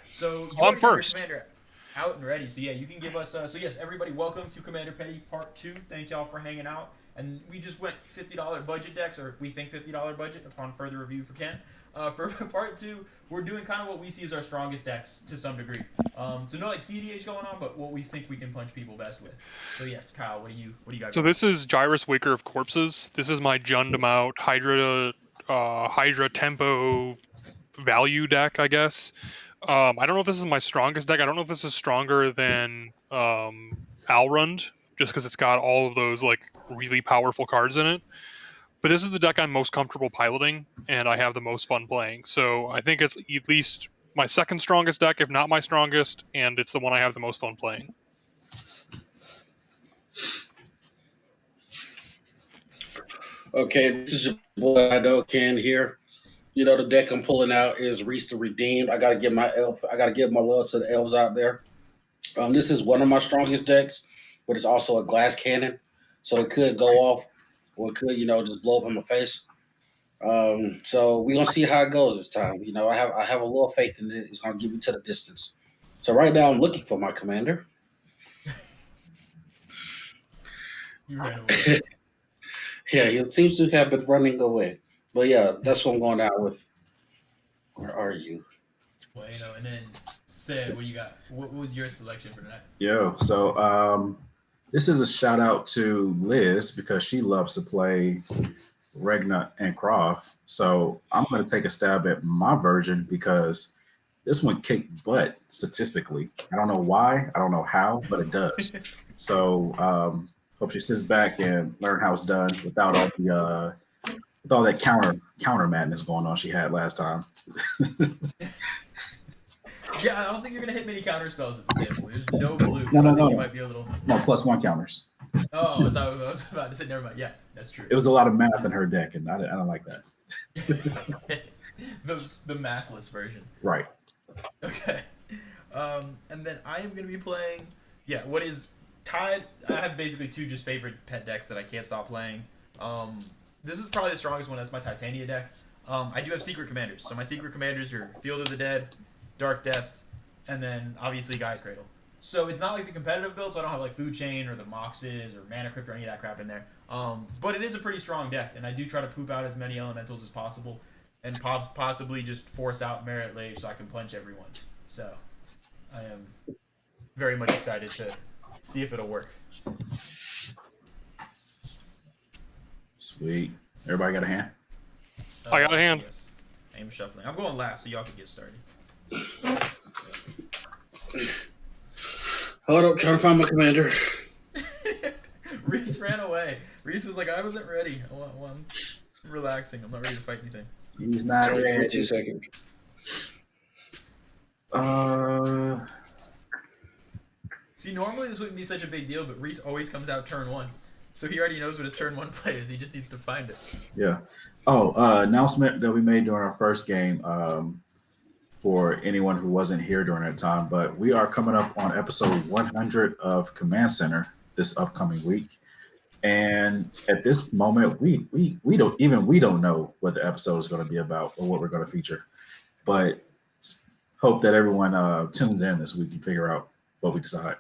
So you Oh, I'm already got your first. commander out and ready. So yeah, you can give us. So yes, everybody, welcome to Commander Petty Part 2. Thank y'all for hanging out. And we just went $50 budget decks, or we think $50 budget upon further review for Ken. For Part 2, we're doing kind of what we see as our strongest decks to some degree. So no like CDH going on, but what we think we can punch people best with. So yes, Kyle, what do you got So going on? this is Gyrus, Waker of Corpses. This is my Jund out Hydra tempo value deck, I guess. I don't know if this is my strongest deck. I don't know if this is stronger than Alrund, just because it's got all of those like really powerful cards in it. But this is the deck I'm most comfortable piloting, and I have the most fun playing. So I think it's at least my second strongest deck, if not my strongest, and it's the one I have the most fun playing. Okay, this is your boy I know Ken here. You know the deck I'm pulling out is Rhys the Redeemed. I gotta give my elf. I gotta give my love to the elves out there. This is one of my strongest decks, but it's also a glass cannon, so it could go off, or it could just blow up in my face. So we're gonna see how it goes this time. I have a little faith in it. It's gonna give me to the distance. So right now I'm looking for my commander. You ran away. Yeah, he seems to have been running away. But yeah, that's what I'm going out with. Where are you? Bueno, and then said, what do you got? What was your selection for tonight? Yo, so this is a shout out to Liz because she loves to play Regna and Krav. So I'm going to take a stab at my version because this one kicked butt statistically. I don't know why, I don't know how, but it does. So hope she sits back and learn how it's done without all the with all that counter madness going on she had last time. Yeah, I don't think you're gonna hit many counter spells at this table. There's no blue, No, so I no, think no, you no. might be a little. No, +1 counters. Oh, I thought I was about to say. Never mind. Yeah, that's true. It was a lot of math in her deck, and I don't like that. the mathless version. Right. Okay. And then I am gonna be playing. Yeah, what is tied? I have basically two just favorite pet decks that I can't stop playing. This is probably the strongest one. That's my Titania deck. I do have secret commanders. So my secret commanders are Field of the Dead, Dark Depths, and then obviously Guy's Cradle. So it's not like the competitive build, so I don't have like Food Chain or the Moxes or Mana Crypt or any of that crap in there. But it is a pretty strong deck, and I do try to poop out as many elementals as possible, and possibly just force out Merit Lage so I can punch everyone. So I am very much excited to see if it'll work. Sweet. Everybody got a hand? I got a hand. Yes. I am shuffling. I'm going last, so y'all can get started. Hold up, trying to find my commander. Rhys ran away. Rhys was like, I wasn't ready. I'm relaxing. I'm not ready to fight anything. He's not Give me ready. 2 seconds. See, normally this wouldn't be such a big deal, but Rhys always comes out turn one. So he already knows what his turn one play is. He just needs to find it. Yeah. Oh, announcement that we made during our first game for anyone who wasn't here during that time, but we are coming up on episode 100 of Command Center this upcoming week. And at this moment, we don't know what the episode is going to be about or what we're going to feature. But hope that everyone tunes in this week and figure out what we decide.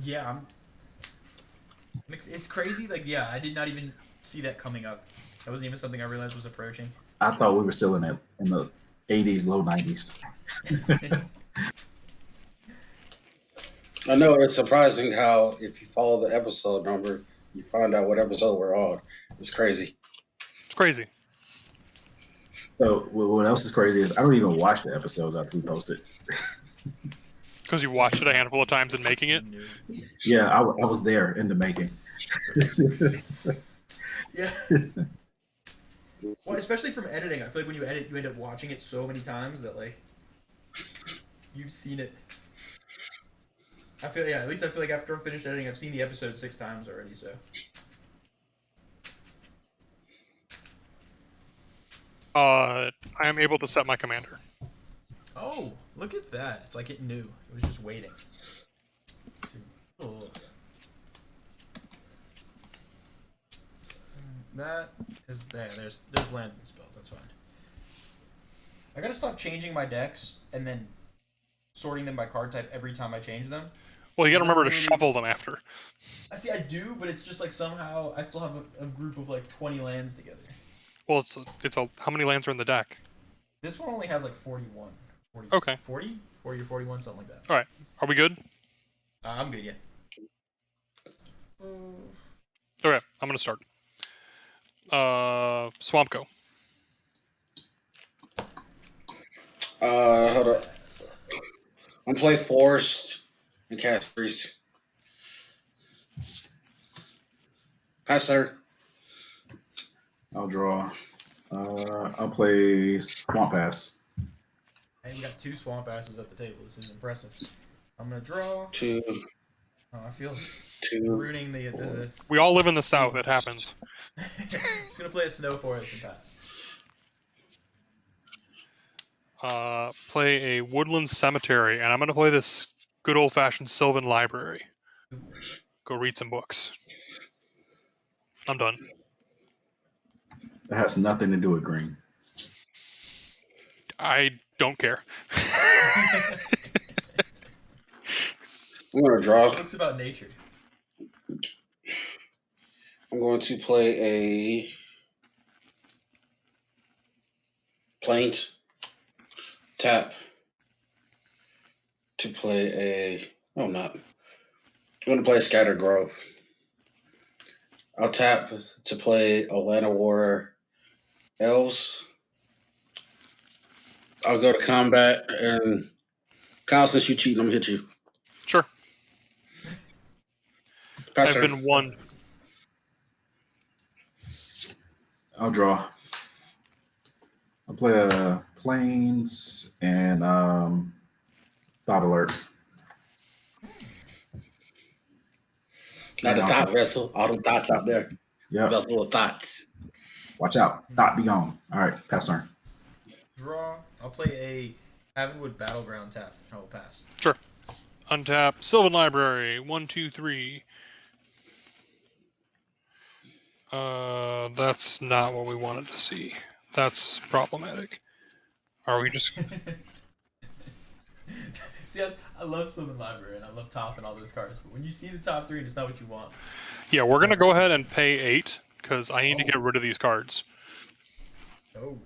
Yeah, it's crazy. Like, yeah, I did not even see that coming up. That wasn't even something I realized was approaching. I thought we were still in the 80s, low 90s. I know it's surprising how if you follow the episode number, you find out what episode we're on. It's crazy. It's crazy. So what else is crazy is I don't even watch the episodes after we post it. Because you've watched it a handful of times in making it. Yeah, I was there in the making. Yeah. Well, especially from editing. I feel like when you edit, you end up watching it so many times that, like, you've seen it. At least I feel like after I'm finished editing, I've seen the episode 6 times already, so. I am able to set my commander. Oh, look at that. It's like it knew. It was just waiting. Oh. That is there. There's lands and spells. That's fine. I gotta stop changing my decks and then sorting them by card type every time I change them. Well, you gotta remember to Really, shuffle them after. I see. I do, but it's just like somehow I still have a group of like 20 lands together. Well, how many lands are in the deck? This one only has like 41. 40, Okay. 40 or 41, something like that. All right. Are we good? I'm good, yeah. Okay, I'm gonna start. Swampco. Hold up. I'm play Forest and cast Rhys. Pass turn. I'll draw. I'll play Swamp Pass. Hey, we got 2 swamp asses at the table. This is impressive. I'm gonna draw. 2, I feel 2. ruining the We all live in the South. It happens. Just gonna play a snow forest and pass. Play a Woodland Cemetery, and I'm gonna play this good old-fashioned Sylvan Library. Go read some books. I'm done. That has nothing to do with green. I don't care. I'm going to draw. Books about nature. I'm going to play a Plains. Tap. To play a... No, I'm not. I'm going to play a Scattered Grove. I'll tap to play Atlanta War Elves. I'll go to combat, and Kyle, since you cheating, I'm going to hit you. Sure. Pass I've turn. been won. I'll draw. I'll play a Plains and Thought Alert. Not a thought vessel. All them thoughts out there. Yeah. Vessel of thoughts. Watch out. Thought be gone. All right. Pass turn. Draw. I'll play a Havenwood Battleground tapped. I will pass. Sure. Untap. Sylvan Library. 1, 2, 3. That's not what we wanted to see. That's problematic. Are we just... See, I love Sylvan Library and I love top and all those cards, but when you see the top 3, it's not what you want. Yeah, we're gonna go ahead and pay 8 because I need to get rid of these cards. Oh.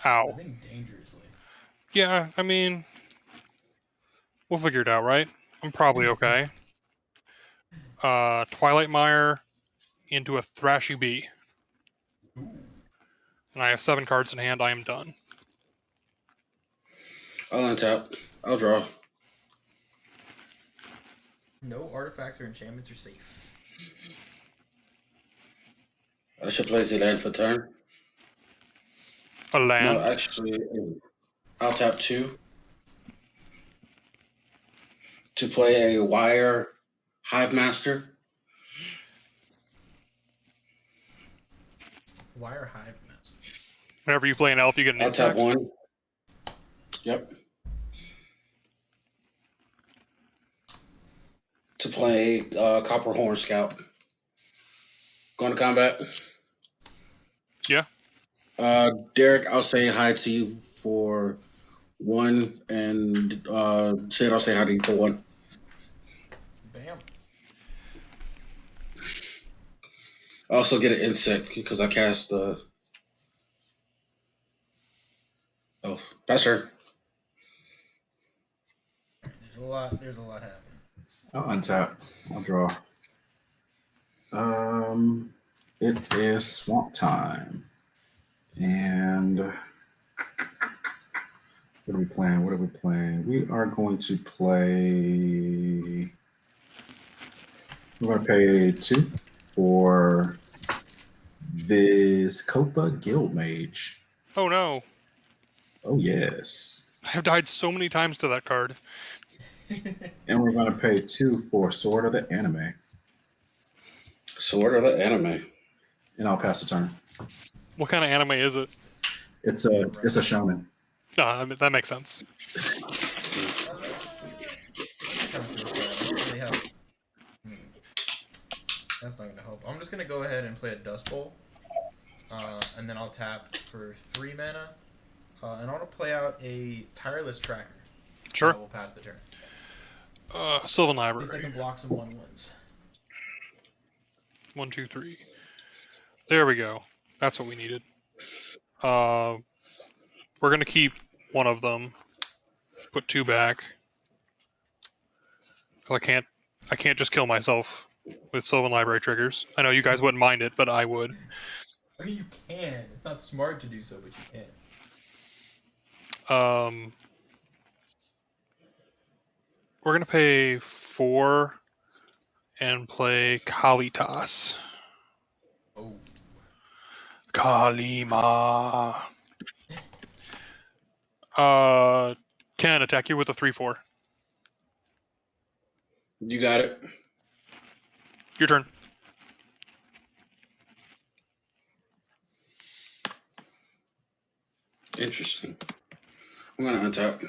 Ow. Living dangerously. Yeah, I mean, we'll figure it out, right? I'm probably okay. Twilight Mire into a Thrashy Bee. Ooh. And I have 7 cards in hand. I am done. I'll untap. I'll draw. No artifacts or enchantments are safe. I should play the land for turn. A land. No, actually, I'll tap 2 to play a Wire Hive Master. Wire Hive Master. Whenever you play an elf, you get an I'll tap insect. 1. Yep. To play Copper Horn Scout. Going to combat. Yeah. Derek, I'll say hi to you for 1, and Sid, I'll say hi to you for 1. Bam. I also get an insect because I cast the elf. Pass her. There's a lot happening. I'll untap. I'll draw. It is Swamp Time. And what are we playing? We are going to play. We're going to pay 2 for Vizkopa Guildmage. Oh no. Oh, yes. I have died so many times to that card. And we're going to pay 2 for Sword of the Anime. Sword of the Anime. And I'll pass the turn. What kind of anime is it? It's a shonen. No, I mean, that makes sense. That's not going to help. I'm just going to go ahead and play a Dust Bowl. And then I'll tap for 3 mana. And I want to play out a Tireless Tracker. Sure. We'll pass the turn. Sylvan At least I Library. can block some 1/1s. 1, 2, 3. There we go. That's what we needed. We're gonna keep one of them. Put 2 back. I can't just kill myself with Sylvan Library triggers. I know you guys wouldn't mind it, but I would. I mean, you can. It's not smart to do so, but you can. We're gonna pay 4 and play Kalitas. Oh. Kalima. Can attack you with a 3/4. You got it. Your turn. Interesting. I'm gonna untap.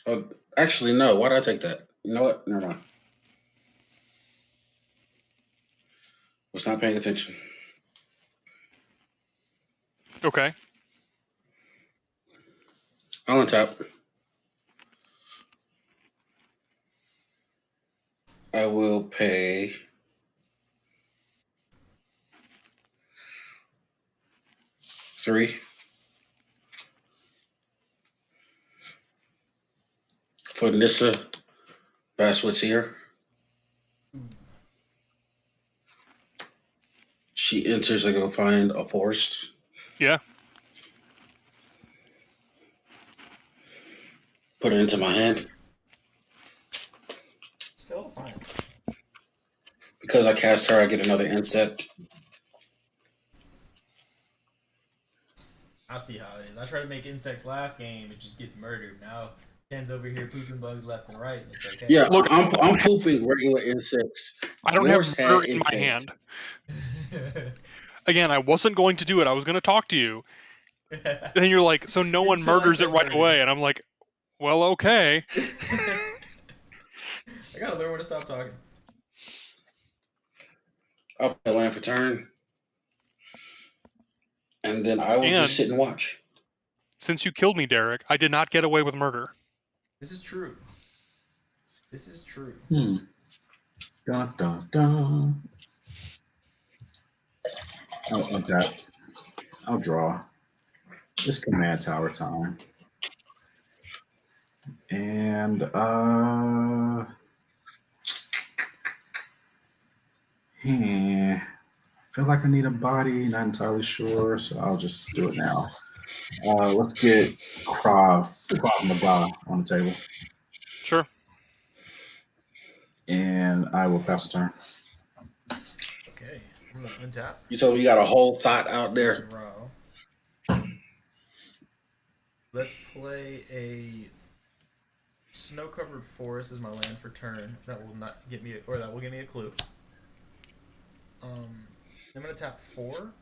Oh, actually, no. Why did I take that? You know what? Never mind. Was not paying attention. Okay. I'll untap. I will pay 3 for Nissa Basswood's here. She enters to go find a forest. Yeah. Put it into my hand. Still fine. Because I cast her, I get another insect. I see how it is. I tried to make insects last game. It just gets murdered. Now, Ken's over here pooping bugs left and right. And it's okay. Yeah, Look, I'm pooping regular insects. I don't Yours have murder had in my infect. hand. Again, I wasn't going to do it. I was going to talk to you. And you're like, so no one Until I murders it said right murder. away. And I'm like, well, okay. I gotta learn when to stop talking. I'll play land for turn. And then I will just sit and watch. Since you killed me, Derek, I did not get away with murder. This is true. This is true. Dun, dun, dun. I'll untap. I'll draw. It's command tower time. And I feel like I need a body, not entirely sure, so I'll just do it now. Let's get Krav Maga on the table. Sure. And I will pass the turn. Okay. I'm gonna untap. You told me you got a whole thought out there. Draw. Let's play a snow-covered forest as my land for turn. That will not get me, or that will give me a clue. I'm gonna tap 4.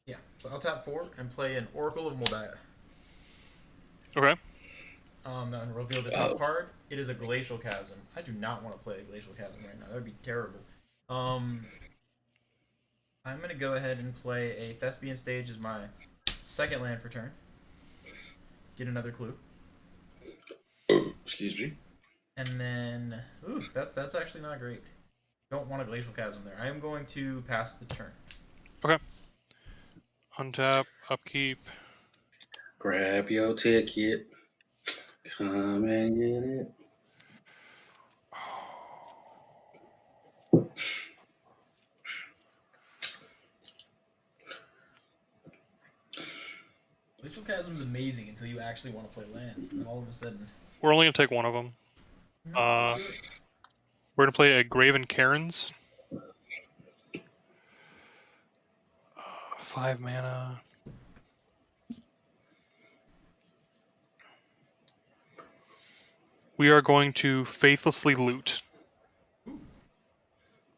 Yeah, so I'll tap 4 and play an Oracle of Moldiah. Okay. Then reveal the top card. It is a Glacial Chasm. I do not want to play a Glacial Chasm right now. That would be terrible. I'm gonna go ahead and play a Thespian Stage as my second land for turn. Get another clue. Excuse me. And then, oof, that's actually not great. Don't want a Glacial Chasm there. I am going to pass the turn. Okay. Untap, upkeep. Grab your ticket. Come and get it. Glacial Chasm's amazing until you actually want to play lands. And then all of a sudden... We're only going to take one of them. We're going to play a Graven Cairns. 5 mana. We are going to faithlessly loot.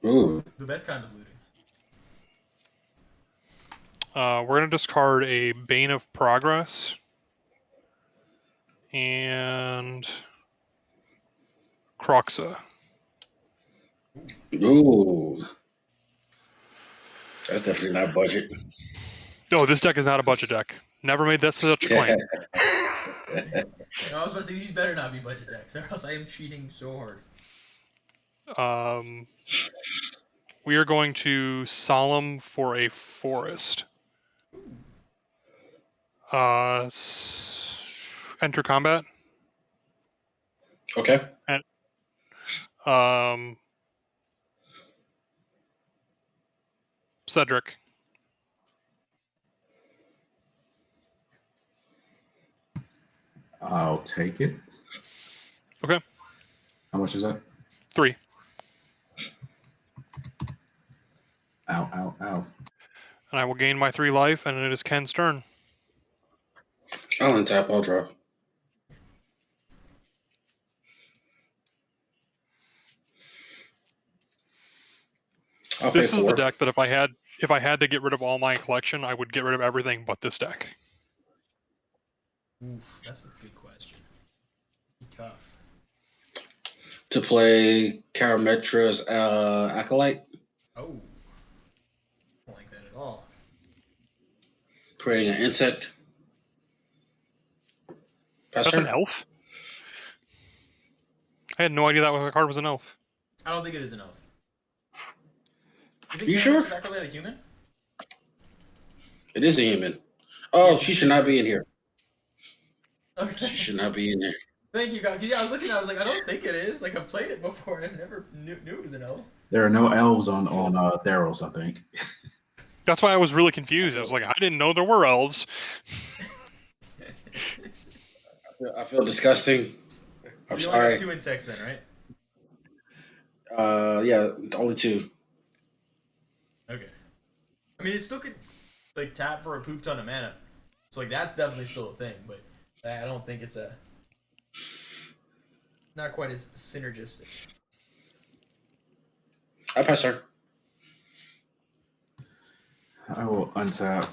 Ooh. The best kind of looting. We're going to discard a Bane of Progress. And Croxa. Ooh. Ooh, that's definitely not budget. No, this deck is not a budget deck. Never made that such a claim. No, I was about to say these better not be budget decks, or else I am cheating so hard. We are going to Solemn for a Forest. Enter combat. Okay. And Cedric. I'll take it. Okay. How much is that? 3. Ow, ow, ow. And I will gain my 3 life, and it is Ken's turn. I'll untap. I'll draw. This is the deck that if I had to get rid of all my collection, I would get rid of everything but this deck. Oof, that's a good question. Tough. To play Karametra's Acolyte. Oh. Don't like that at all. Creating an insect. That's an elf? I had no idea that card was an elf. I don't think it is an elf. Is it You sure? exactly like a human? It is a human. Oh, she should not be in here. Okay. She should not be in there. Thank you, guys. Yeah, I was looking at it, I was like, I don't think it is. Like, I've played it before and I never knew it was an elf. There are no elves on Theros, I think. That's why I was really confused. I was like, I didn't know there were elves. I feel disgusting. So I'm you only sorry. got 2 insects then, right? Yeah, only 2. Okay. I mean, it still could, like, tap for a poop ton of mana. So, like, that's definitely still a thing, but I don't think it's not quite as synergistic. I pass her. I will untap.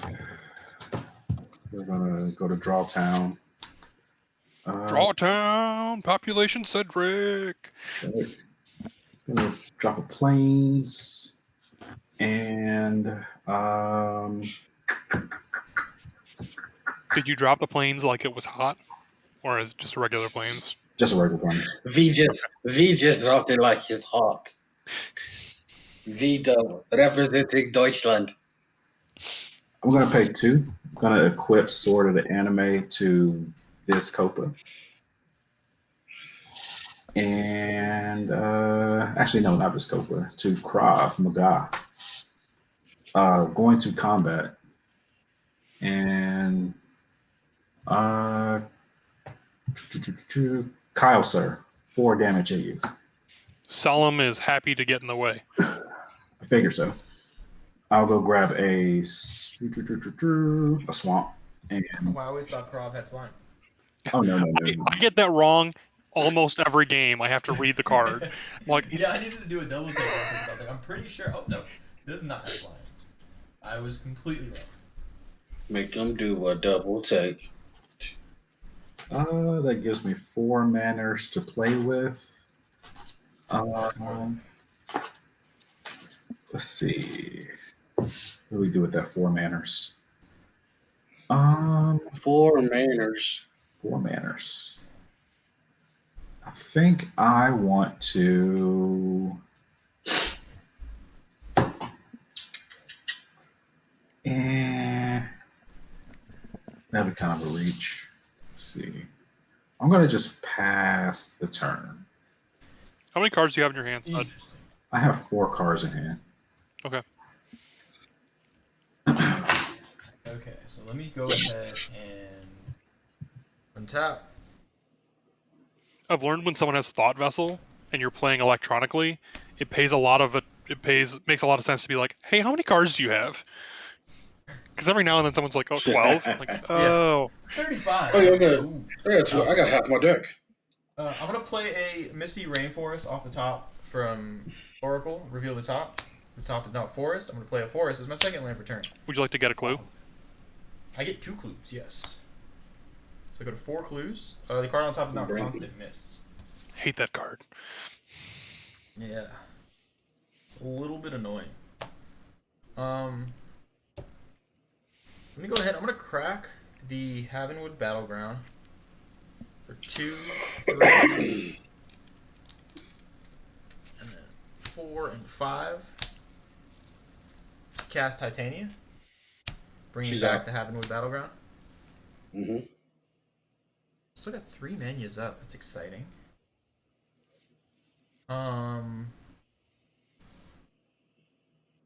We're gonna go to Draw Town. Drawtown, population Cedric. Gonna drop a planes and Did you drop the planes like it was hot? Or is it just regular planes? just a regular planes. V just dropped it like it's hot. Vito representing Deutschland. I'm gonna pay 2. I'm gonna equip Sword of the Anime to this Copa. And actually no, not this Copa, to Krav Maga. Going to combat. And Kyle, sir, 4 damage at you. Solemn is happy to get in the way. I figure so. I'll go grab a swamp. And I always thought Krav had flying. oh no. I get that wrong almost every game. I have to read the card. I'm like, Yeah, I needed to do a double take. I was like, I'm pretty sure. Oh no, this is not have flying. I was completely wrong. Make them do a double take. That gives me 4 manners to play with. Let's see. What do we do with that 4 manners? 4 manners. 4 manners. I think I want to. That'd be kind of a reach. Let's see. I'm gonna just pass the turn. how many cards do you have in your hand, Sud? Interesting. I have 4 cards in hand. Okay. Okay, so let me go ahead and untap. I've learned when someone has Thought Vessel and you're playing electronically, it makes a lot of sense to be like, hey, how many cards do you have? Because every now and then someone's like, oh, 12. I'm like, oh. 35. Oh, yeah, okay. Ooh. I got half my deck. I'm going to play a Misty Rainforest off the top from Oracle. Reveal the top. The top is now a forest. I'm going to play a forest as my second land for turn. Would you like to get a clue? I get 2 clues, yes. So I go to 4 clues. The card on top is now Constant Mists. Hate that card. Yeah. It's a little bit annoying. Let me go ahead. I'm gonna crack the Havenwood Battleground for 2, 3, and then 4 and 5. Cast Titania, bringing She's back out. the Havenwood Battleground. Mm-hmm. Still got 3 menus up. That's exciting.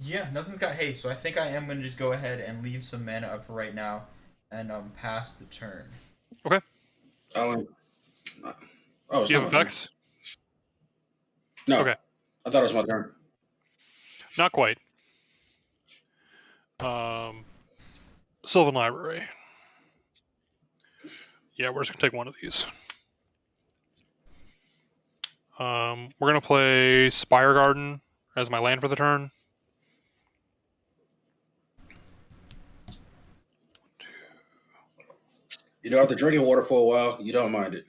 Yeah, nothing's got haste, so I think I am gonna just go ahead and leave some mana up for right now, and pass the turn. Okay. Oh, it's Do you not have my turn. effects? No. Okay. I thought it was my turn. Not quite. Sylvan Library. Yeah, we're just gonna take one of these. We're gonna play Spire Garden as my land for the turn. You know, after drinking water for a while, you don't mind it.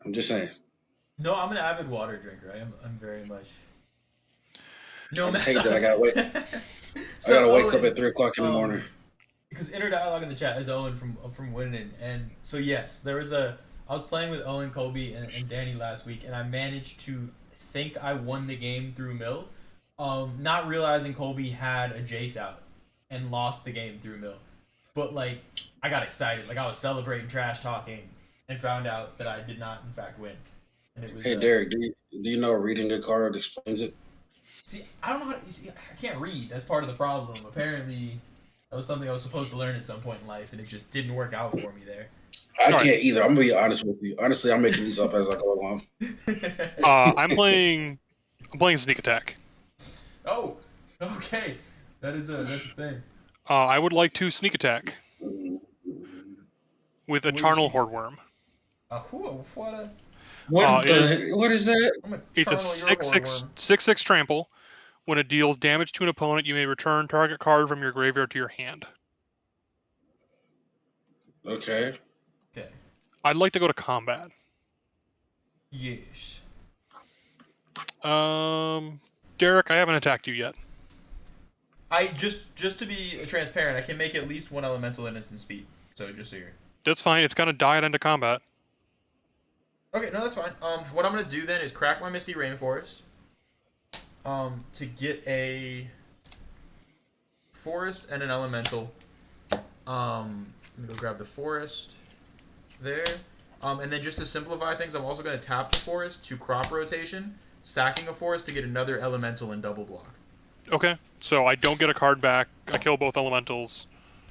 I'm just saying. No, I'm an avid water drinker. I'm very much. No, I just hate that I gotta wait. So, I gotta wake up Owen, at 3 o'clock in the morning. Because inner dialogue in the chat is Owen from winning, and so yes, I was playing with Owen, Colby, and Danny last week, and I managed to think I won the game through mill, not realizing Colby had a Jace out, and lost the game through mill, but like I got excited, like I was celebrating, trash talking, and found out that I did not in fact win, and it was. Hey, Derek, do you know reading a card explains it? See, I don't know how. See, I can't read. That's part of the problem. Apparently, that was something I was supposed to learn at some point in life, and it just didn't work out for me there. I All can't either. I'm gonna be honest with you. Honestly, I'm making these up as I go along. I'm playing Sneak Attack. Oh, okay. That's a thing. I would like to Sneak Attack with a What is Charnel he- Hordworm. What What is that? I'm a It's a charnel your 6/6 hornworm. 6/6 trample. When it deals damage to an opponent, you may return target card from your graveyard to your hand. Okay. Okay. I'd like to go to combat. Yes. Derek, I haven't attacked you yet. I just to be transparent, I can make at least one elemental in instant speed. So just so you're. That's fine. It's gonna die at end of combat. Okay, no, that's fine. What I'm gonna do then is crack my Misty Rainforest. To get a forest and an elemental. Let me go grab the forest there. And then just to simplify things, I'm also going to tap the forest to crop rotation, sacking a forest to get another elemental and double block. Okay, so I don't get a card back. I kill both elementals.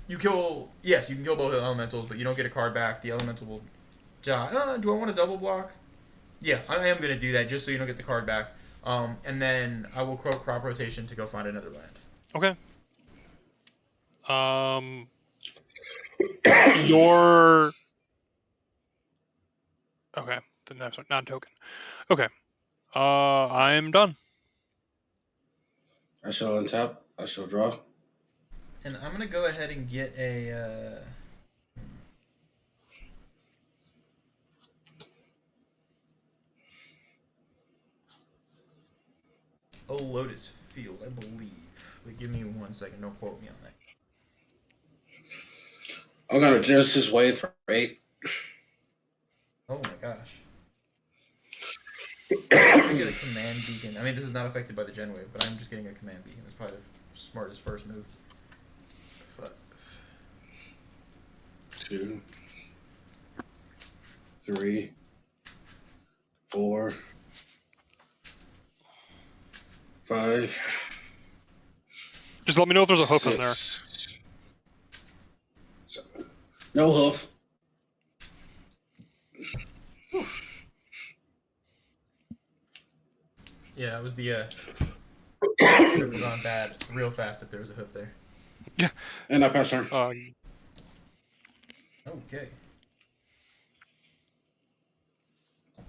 Yes, you can kill both elementals, but you don't get a card back. The elemental will die. Do I want a double block? Yeah, I am going to do that just so you don't get the card back. And then I will crop rotation to go find another land. Okay. Your... Okay, the next one, non-token. Okay. I'm done. I shall untap. I shall draw. And I'm going to go ahead and get a... Lotus Field, I believe. But give me 1 second. Don't quote me on that. I'm gonna Genesis Wave for 8. Oh my gosh. I'm gonna get a command beacon. I mean, this is not affected by the gen wave, but I'm just getting a command beacon. It's probably the smartest first move. 5, 2, 3, 4, 5. Just let me know if there's a hoof in there. 6, 7. No hoof. Yeah, that was the could have gone bad real fast if there was a hoof there. Yeah. And I pass turn. Okay. I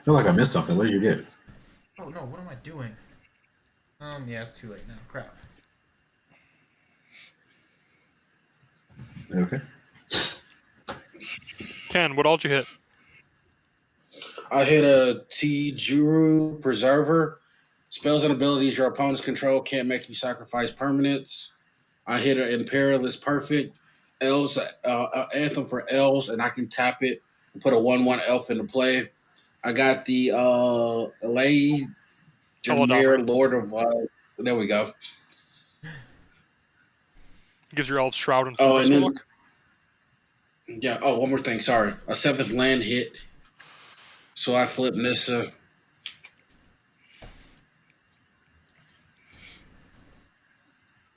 feel like I missed something. What did you get? Oh no, what am I doing? Yeah, it's too late now. Crap. Okay. Ken, what all did you hit? I hit a Gyrus Preserver. Spells and abilities your opponents control can't make you sacrifice permanents. I hit an Imperialist Perfect. Elves, Anthem for Elves, and I can tap it and put a 1/1 elf into play. I got the Lay Demir, Lord of. There we go. Gives your elves Shroud and Oh, Force and Walk. then, yeah. Oh, one more thing. Sorry, a 7th land hit. So I flip Nissa.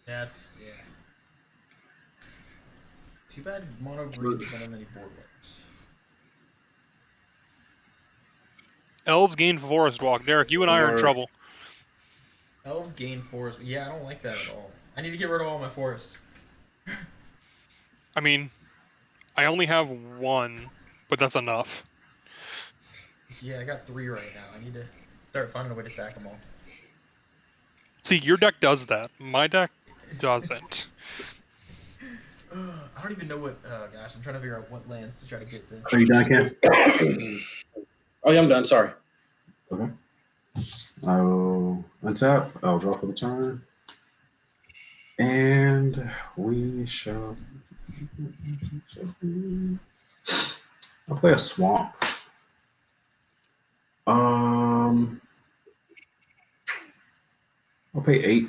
That's too bad mono green doesn't have any board wipes. Elves gain Forest Walk. Derek, you and I are in trouble. Elves gain forest. Yeah, I don't like that at all. I need to get rid of all my forests. I mean, I only have 1, but that's enough. Yeah, I got 3 right now. I need to start finding a way to sack them all. See, your deck does that. My deck doesn't. I don't even know what. Oh gosh, I'm trying to figure out what lands to try to get to. Are you done, Ken? Oh, yeah, I'm done. Sorry. Okay. I'll untap. I'll draw for the turn. And we shall. I'll play a swamp. I'll pay 8.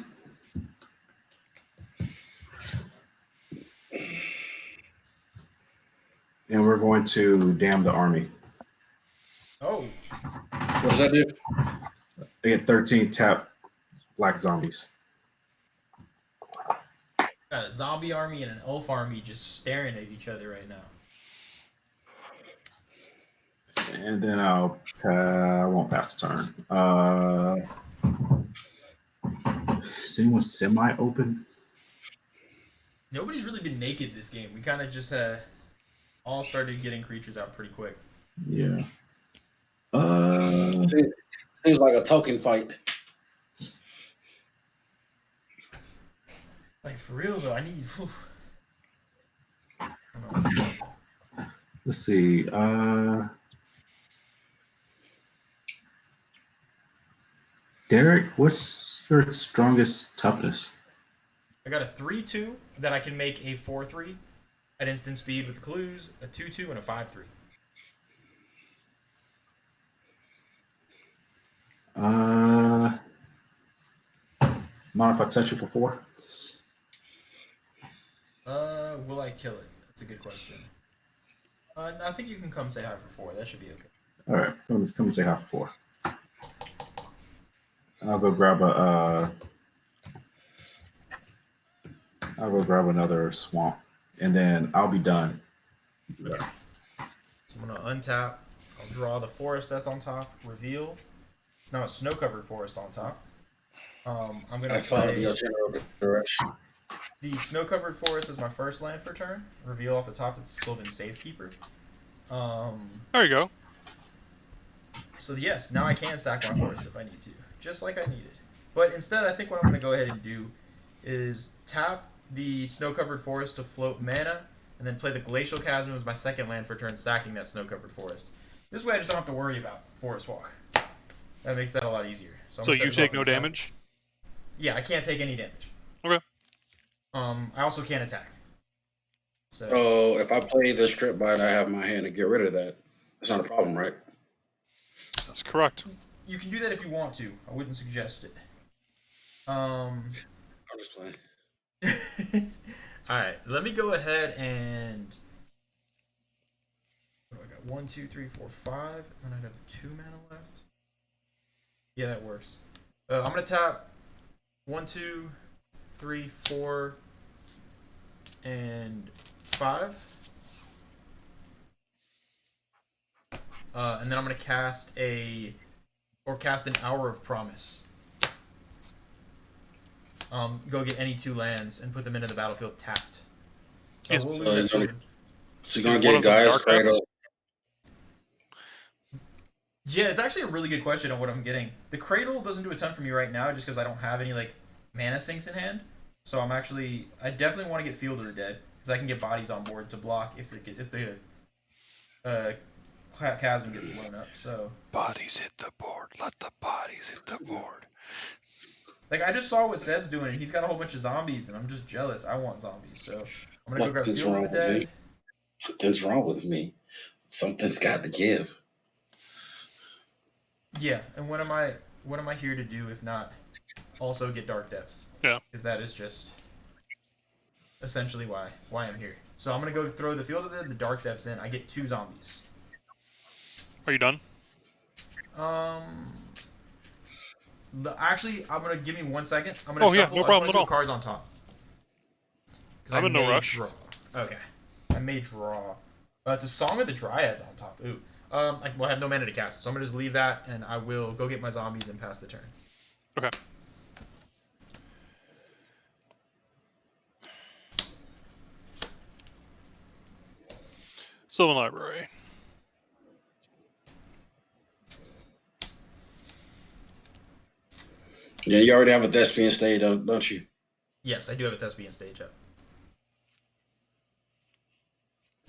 And we're going to damn the army. Oh. What does that do? I get 13 tap black zombies. Got a zombie army and an elf army just staring at each other right now. And then I won't pass the turn. Is anyone semi-open? Nobody's really been naked this game. We kind of just all started getting creatures out pretty quick. Yeah. Seems like a token fight. Like, for real, though, I need... Let's see. Derek, what's your strongest toughness? I got a 3/2 that I can make a 4/3 at instant speed with clues, a 2/2, and a 5/3. Mind if I touch it for 4? Will I kill it? That's a good question. No, I think you can come say hi for 4. That should be okay. All right, come and say hi for 4. I'll go grab another swamp, and then I'll be done. So I'm gonna untap. I'll draw the forest that's on top. Reveal. It's now a snow-covered forest on top. I'm gonna play your general direction. the snow-covered forest as my first land for turn. Reveal off the top. It's a Sylvan Safekeeper. There you go. So yes, now I can sack my forest if I need to, just like I needed. But instead, I think what I'm gonna go ahead and do is tap the snow-covered forest to float mana, and then play the Glacial Chasm as my second land for turn, sacking that snow-covered forest. This way I just don't have to worry about Forest Walk. That makes that a lot easier. So you take no damage? Yeah, I can't take any damage. Okay. I also can't attack. So if I play the Strip Bite, I have my hand to get rid of that. That's not a problem, right? That's correct. you can do that if you want to. I wouldn't suggest it. I'm just playing. Alright, let me go ahead and... I got 1, 2, 3, 4, 5, and I'd have 2 mana left. Yeah, that works. I'm going to tap 1, 2, 3, 4, and 5. And then I'm going to cast an Hour of Promise. Go get any 2 lands and put them into the battlefield tapped. So Yes. we'll leave So that you're going to get Gaia's Cradle. Yeah, it's actually a really good question on what I'm getting. The Cradle doesn't do a ton for me right now just because I don't have any like mana sinks in hand. So I definitely want to get Field of the Dead because I can get bodies on board to block if the chasm gets blown up. So Bodies hit the board. Let the bodies hit the board. like I just saw what Sed's doing, and he's got a whole bunch of zombies, and I'm just jealous. I want zombies, so I'm gonna go grab Nothing's Field wrong of the with me. Dead. Nothing's wrong with me. Something's got to give. Yeah, and what am I here to do if not also get Dark Depths? Yeah. Because that is just essentially why I'm here. So I'm gonna go throw the Field of the Dark Depths in. I get 2 zombies. Are you done? Actually, I'm gonna give me 1 second. I'm gonna Oh, yeah, shuffle. no I just problem wanna at see all. what cards on top. I'm in no rush. Draw. Okay, I may draw. It's a Song of the Dryads on top. Ooh. I will have no mana to cast, so I'm gonna just leave that, and I will go get my zombies and pass the turn. Okay. Sylvan Library. Yeah, you already have a Thespian stage, don't you? Yes, I do have a Thespian stage up.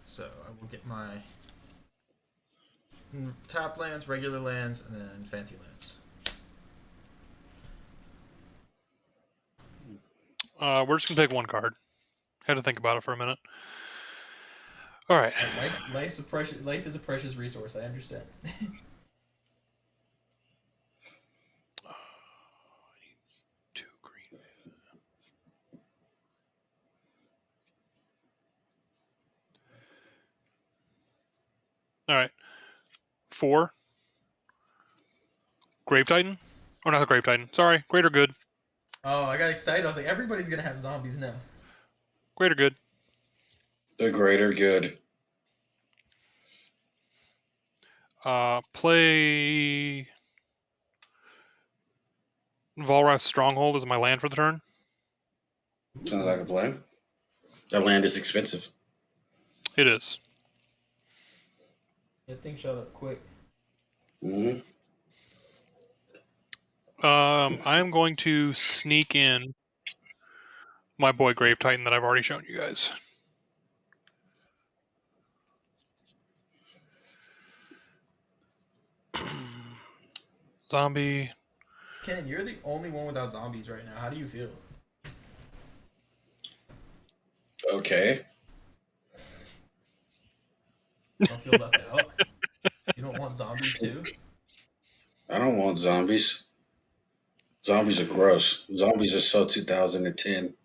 So I will get my tap lands, regular lands, and then fancy lands. We're just gonna take 1 card. Had to think about it for a minute. All right. Life is a precious resource. I understand. 2 green. All right. 4. Grave Titan? Oh, not the Grave Titan. Sorry. Greater Good. Oh, I got excited. I was like, everybody's gonna have zombies now. Greater Good. The greater good. Play Volrath Stronghold as my land for the turn. Sounds like a plan. That land is expensive. It is. Yeah, things shut up quick. Mm-hmm. I am going to sneak in my boy Grave Titan that I've already shown you guys. Zombie. Ken, you're the only one without zombies right now. How do you feel? Okay. You don't feel left out? You don't want zombies too? I don't want zombies. Zombies are gross. Zombies are so 2010.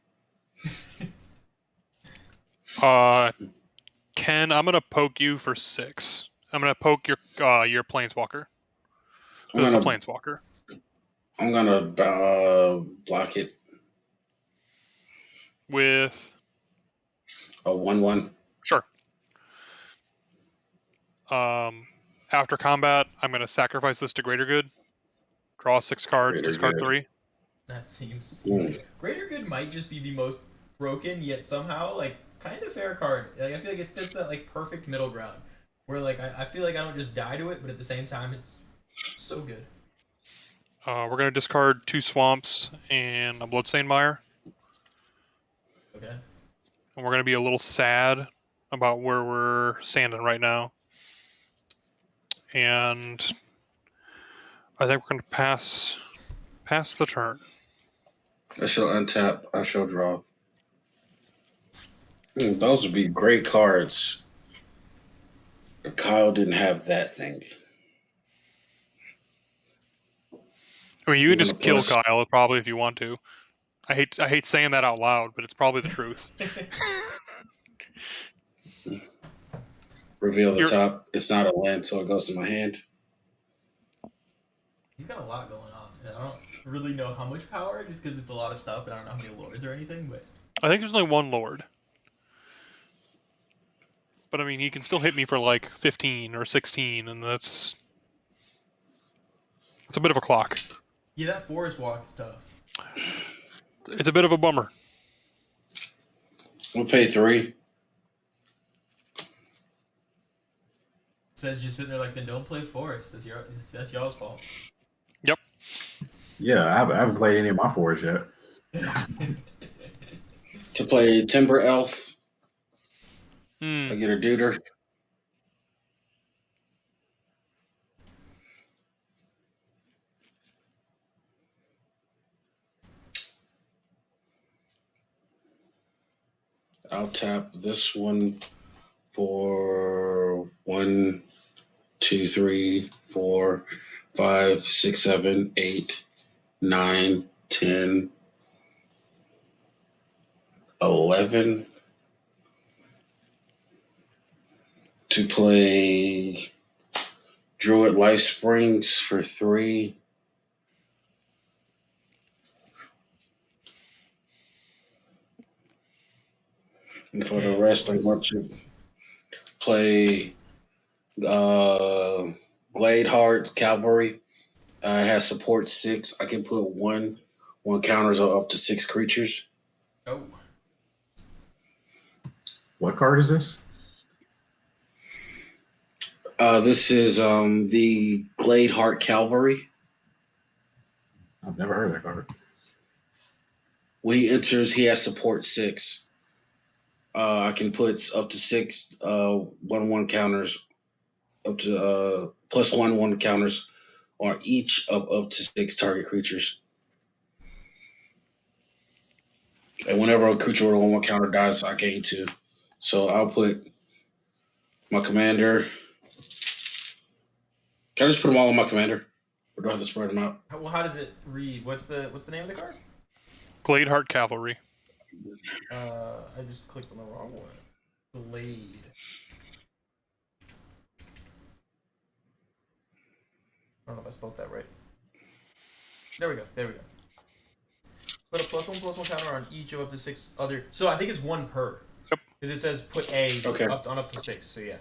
Ken, I'm gonna poke you for 6. I'm gonna poke your Planeswalker. It's a Planeswalker. I'm gonna block it. With A 1/1. Sure. After combat, I'm gonna sacrifice this to Greater Good. Draw 6 cards. Greater Discard Good. 3. That seems... Mm. Greater Good might just be the most broken, yet somehow, like, kind of fair card. Like, I feel like it fits that, like, perfect middle ground. Where, like, I feel like I don't just die to it, but at the same time, it's so good. We're gonna discard 2 Swamps and a Bloodstained Mire. Okay. And we're gonna be a little sad about where we're standing right now. And I think we're gonna pass the turn. I shall untap. I shall draw. Those would be great cards. Kyle didn't have that thing. I mean, you can I'm just gonna kill plus- Kyle probably if you want to. I hate saying that out loud, but it's probably the truth. Reveal the top. It's not a land, so it goes in my hand. He's got a lot going on. I don't really know how much power, just because it's a lot of stuff, and I don't know how many lords or anything, but... I think there's only 1 Lord. But I mean, he can still hit me for like 15 or 16, and that's a bit of a clock. Yeah, that Forest Walk is tough. It's a bit of a bummer. We'll pay 3. Says just sitting there like, then don't play Forest. That's y'all's fault. Yep. Yeah, I haven't played any of my fours yet. To play Timber Elf. Hmm. I get a Deuter. I'll tap this one for 1, 2, 3, 4, 5, 6, 7, 8, 9, 10, 11 to play Druid Life Springs for 3. And for the rest, I want to play Gladeheart Cavalry. It has support 6. I can put one counters on up to 6 creatures. Oh. What card is this? This is the Gladeheart Cavalry. I've never heard of that card. When he enters, he has support 6. I can put up to 6 1/1 counters, up to +1/1 counters on each of up to 6 target creatures. And whenever a creature with a 1/1 counter dies, I gain 2. So I'll put my commander. Can I just put them all on my commander? Or do I have to spread them out? Well, how does it read? What's the name of the card? Gladeheart Cavalry. I just clicked on the wrong one. Glade. I don't know if I spelled that right. There we go. Put a +1/+1 counter on each of up to 6 other. So I think it's 1 per. Yep. Because it says put up to 6. So yeah.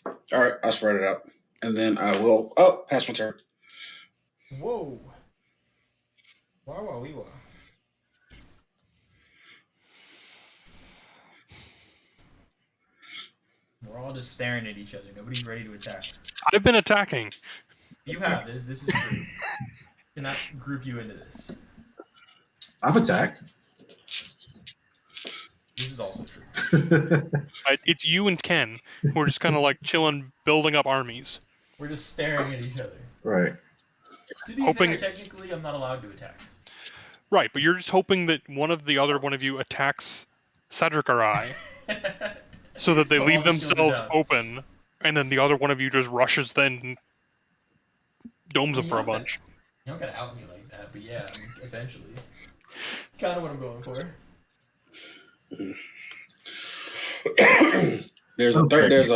All right, I'll spread it out. And then I will pass my turn. Whoa. Wow. We're all just staring at each other. Nobody's ready to attack. I've been attacking. You have this. This is true. Cannot group you into this. I've attacked. This is also true. It's you and Ken. We're just kind of like chilling, building up armies. We're just staring at each other. Right. To be fair, technically, I'm not allowed to attack. Right, but you're just hoping that one of you attacks Cedric or I, so that they So leave all the shields are themselves down. open, and then the other one of you just rushes then domes them You for a don't bunch. You don't gotta out me like that, but yeah, I mean, essentially. Kind of what I'm going for. There's an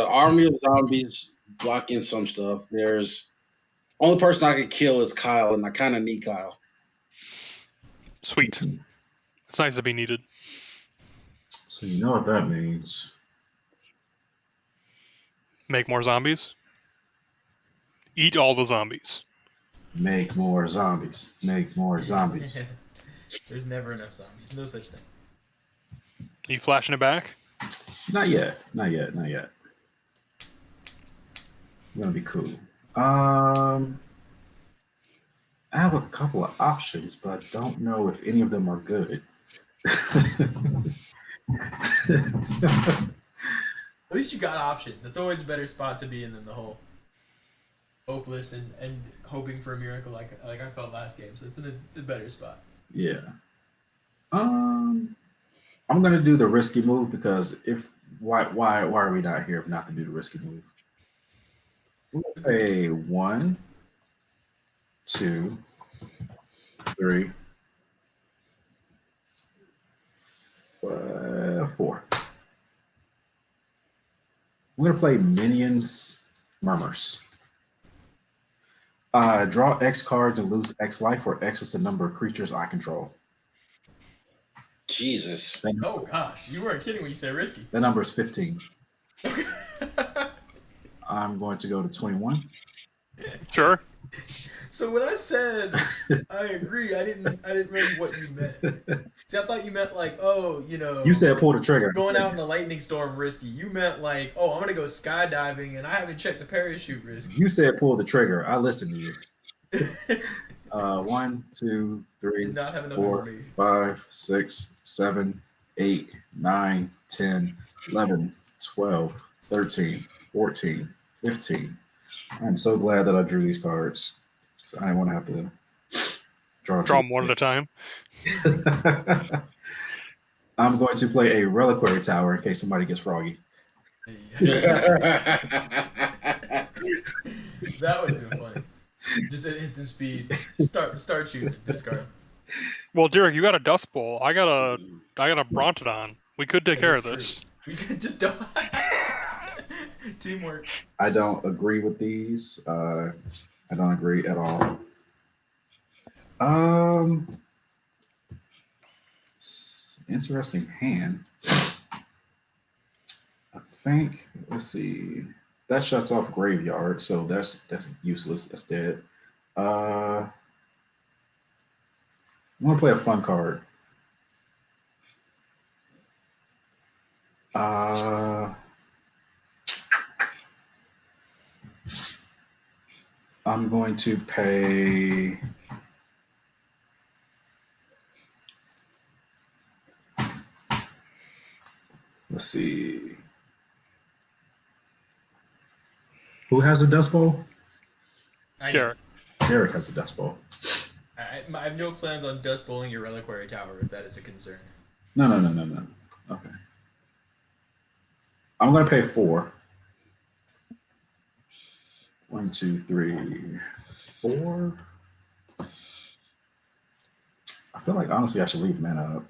army of zombies blocking some stuff. There's only person I could kill is Kyle, and I kind of need Kyle. Sweet. It's nice to be needed. So you know what that means. Make more zombies. Eat all the zombies. Make more zombies. Make more zombies. There's never enough zombies. No such thing. Are you flashing it back? Not yet. I'm gonna be cool. I have a couple of options, but I don't know if any of them are good. At least you got options. That's always a better spot to be in than the whole hopeless and hoping for a miracle like I felt last game. So it's in a better spot. Yeah. I'm gonna do the risky move because why are we not here if not to do the risky move? We'll play 1, 2, 3, 4. I'm gonna play Minions Murmurs. Draw X cards and lose X life, where X is the number of creatures I control. Jesus. Oh gosh, you weren't kidding when you said risky. The number is 15. I'm going to go to 21. Sure. So when I said I agree, I didn't realize what you meant. See, I thought you meant like, You said pull the trigger. going out in a lightning storm risky. You meant like, I'm gonna go skydiving and I haven't checked the parachute risky. You said pull the trigger. I listened to you. 1, 2, 3, Did not have enough 4, information. 5, 6, 7, 8, 9, 10, 11, 12, 13, 14, 15. I'm so glad that I drew these cards. So I didn't want to have to draw Draw them one at a time. I'm going to play a reliquary tower in case somebody gets froggy. That would have been funny. Just at instant speed. Start choosing. Discard. Well, Derek, you got a Dust Bowl. I got a Brontodon. We could take That care is of this. true. We could just don't. Teamwork. I don't agree with these. I don't agree at all. Interesting hand. I think. Let's see. That shuts off graveyard, so that's useless. That's dead. I'm gonna play a fun card. I'm going to pay. Let's see. Who has a Dust Bowl? Derek. Derek has a Dust Bowl. I have no plans on dust bowling your reliquary tower if that is a concern. No. Okay. I'm going to pay 4. 1, 2, 3, 4. I feel like honestly I should leave mana up.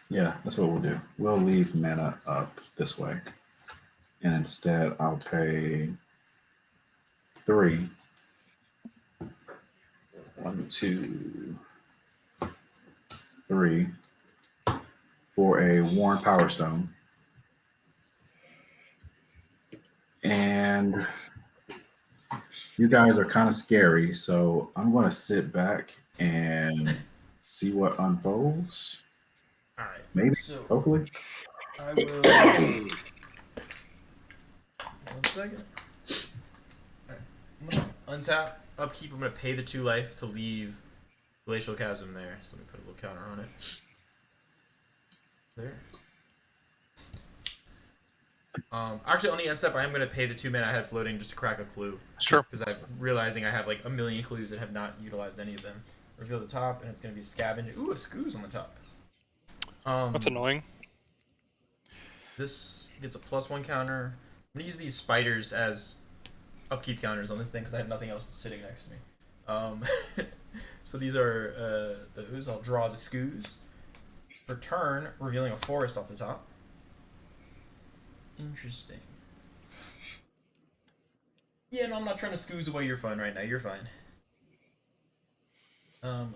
Yeah, that's what we'll do. We'll leave mana up this way. And instead I'll pay 3. 1, 2, 3 for a Worn Power Stone. And you guys are kind of scary, so I'm going to sit back and see what unfolds. All right. Maybe, So hopefully. I will. 1 second. All right. I'm gonna untap, upkeep. I'm gonna pay the 2 life to leave Glacial Chasm there. So let me put a little counter on it. There. Actually, on the end step, I am going to pay the 2 mana I had floating just to crack a clue. Sure. Because I'm realizing I have like a million clues and have not utilized any of them. Reveal the top, and it's going to be scavenge. Ooh, a Scooz on the top. That's annoying. This gets a +1 counter. I'm going to use these spiders as upkeep counters on this thing because I have nothing else sitting next to me. So these are those. I'll draw the Scooz. For turn, revealing a forest off the top. Interesting. Yeah, no, I'm not trying to Scooz away your fun right now. You're fine.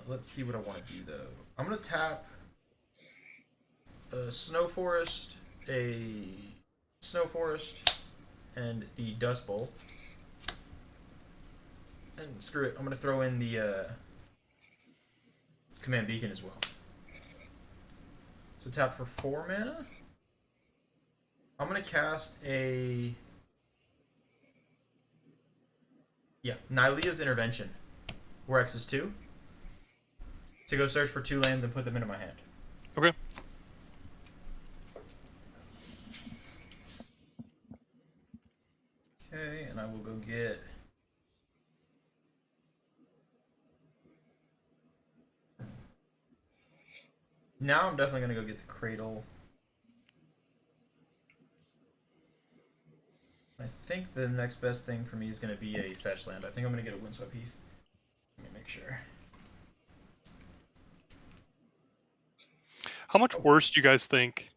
Let's see what I want to do, though. I'm going to tap a Snow Forest, and the Dust Bowl. And screw it, I'm going to throw in the Command Beacon as well. So tap for 4 mana. I'm going to cast Nylea's Intervention, where X is 2, to go search for 2 lands and put them into my hand. Okay. Okay, and I will go get... Now I'm definitely going to go get the Cradle. I think the next best thing for me is going to be a fetch land. I think I'm going to get a Windswept Heath. Let me make sure. How much worse do you guys think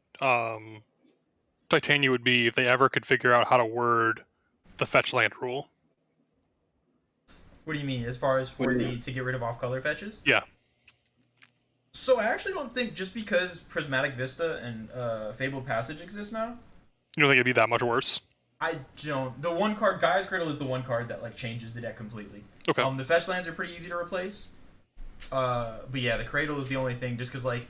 Titania would be if they ever could figure out how to word the fetch land rule? What do you mean, as far as for to get rid of off-color fetches? Yeah. So I actually don't think just because Prismatic Vista and Fabled Passage exist now. You don't think it'd be that much worse? I don't. The one card, Gaia's Cradle, is the one card that like changes the deck completely. Okay. The fetch lands are pretty easy to replace. But yeah, the Cradle is the only thing, just because like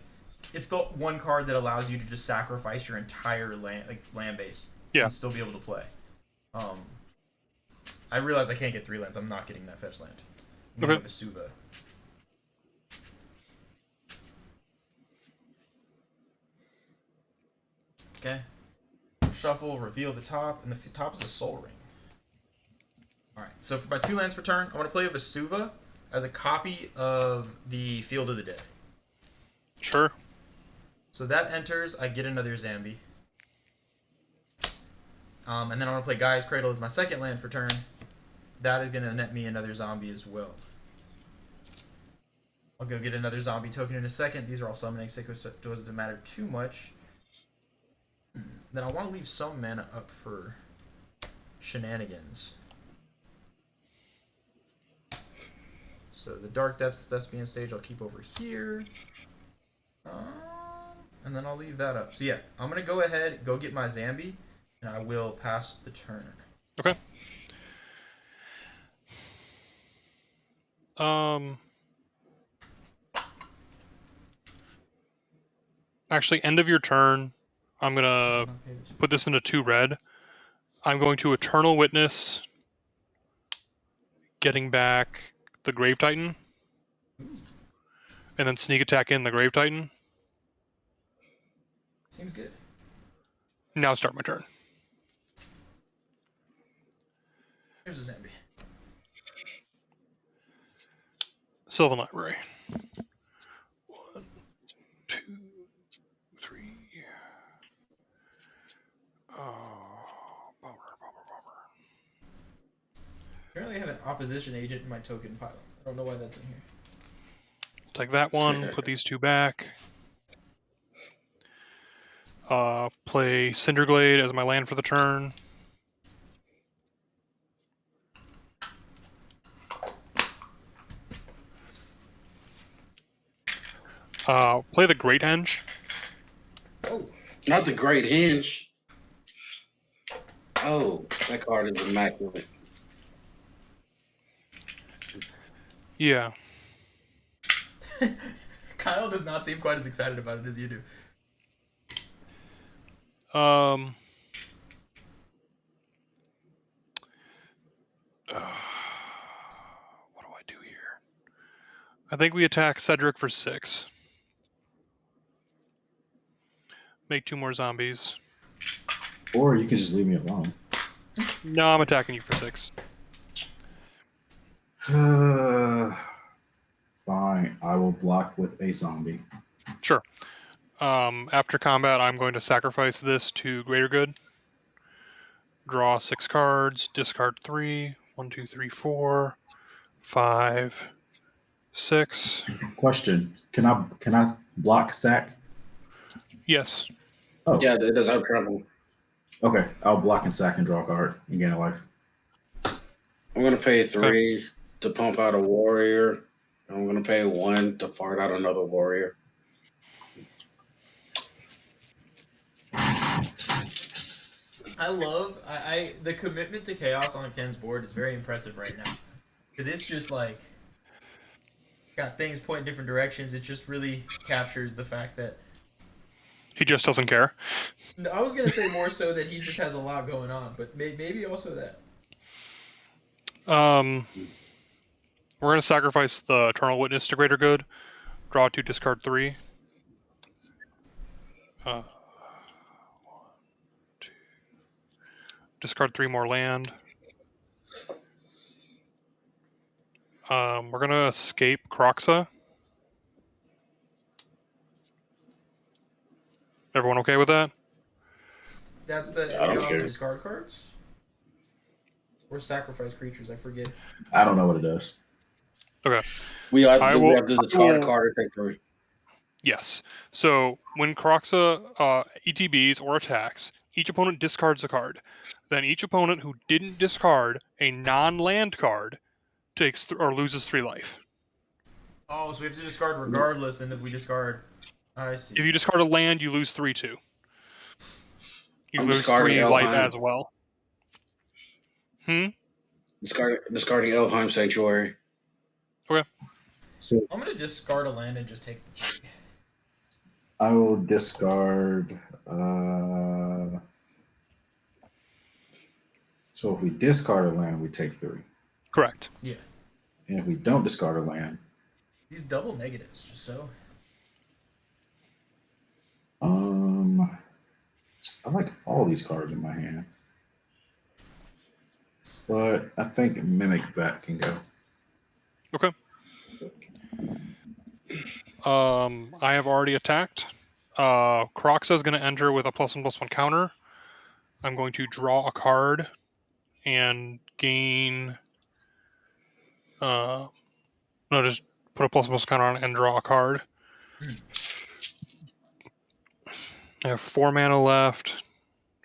it's the one card that allows you to just sacrifice your entire land base and still be able to play. I realize I can't get 3 lands. I'm not getting that fetch land. I'm getting Vesuva. Okay. Shuffle, reveal the top, and the top is a Soul Ring. Alright, so for my 2 lands for turn, I want to play a Vesuva as a copy of the Field of the Dead. Sure. So that enters, I get another Zambi. And then I'm going to play Gaia's Cradle as my second land for turn. That is going to net me another zombie as well. I'll go get another zombie token in a second. These are all summoning, so it doesn't matter too much. Then I want to leave some mana up for Shenanigans. So the Dark Depths Thespian Stage I'll keep over here. And then I'll leave that up. So yeah, I'm going to go ahead, go get my Zambi, and I will pass the turn. Okay. Actually, end of your turn, I'm going to put this into 2 red. I'm going to Eternal Witness, getting back the Grave Titan, and then sneak attack in the Grave Titan. Seems good. Now start my turn. Here's a Zambi. Sylvan Library. 1, 2, 3. Oh, bummer. Apparently I have an opposition agent in my token pile. I don't know why that's in here. Take that one, put these 2 back. Play Cinderglade as my land for the turn. Play the Great Henge. Oh, Not the Great Hinge. Oh, that card is immaculate. Yeah. Kyle does not seem quite as excited about it as you do. What do I do here? I think we attack Cedric for 6. Make 2 more zombies. Or you can just leave me alone. No, I'm attacking you for 6. Fine, I will block with a zombie. Sure. After combat, I'm going to sacrifice this to Greater Good. Draw 6 cards, discard 3. 1, 2, 3, 4, 5, 6. Question: Can I block sack? Yes. Oh, Yeah, it doesn't have trouble. okay. I'll block and sack and draw a card and gain a life. I'm going to pay 3 to pump out a warrior. I'm going to pay 1 to fart out another warrior. I love the commitment to chaos on Ken's board is very impressive right now, because it's just like got things pointing different directions. It just really captures the fact that He just doesn't care. I was gonna say more so that he just has a lot going on, but maybe also that. We're going to sacrifice the Eternal Witness to Greater Good. Draw 2, discard 3. 1, 2. Discard 3 more land. We're going to escape Croxa. Everyone okay with that? That's the I don't you don't have to care. discard cards or sacrifice creatures. I forget. I don't know what it does. Okay. We have I to will- discard I a will- card and take 3. Yes. So when Croxa ETBs or attacks, each opponent discards a card. Then each opponent who didn't discard a non-land card takes or loses 3 life. Oh, so we have to discard regardless, and if we discard, I see. If you discard a land, you lose 3 too. You I'm lose discarding 3 life Elheim. as well. Discarding Elheim Sanctuary. Okay. So I'm gonna discard a land and just take the 3. I will discard. So if we discard a land, we take 3. Correct. Yeah. And if we don't discard a land, These double negatives, just so. I like all these cards in my hand. But I think Mimic Vat can go. Okay. I have already attacked. Croxa is going to enter with a +1/+1 counter. I'm going to draw a card and gain. No, just put a +1/+1 counter on it and draw a card. I have 4 mana left,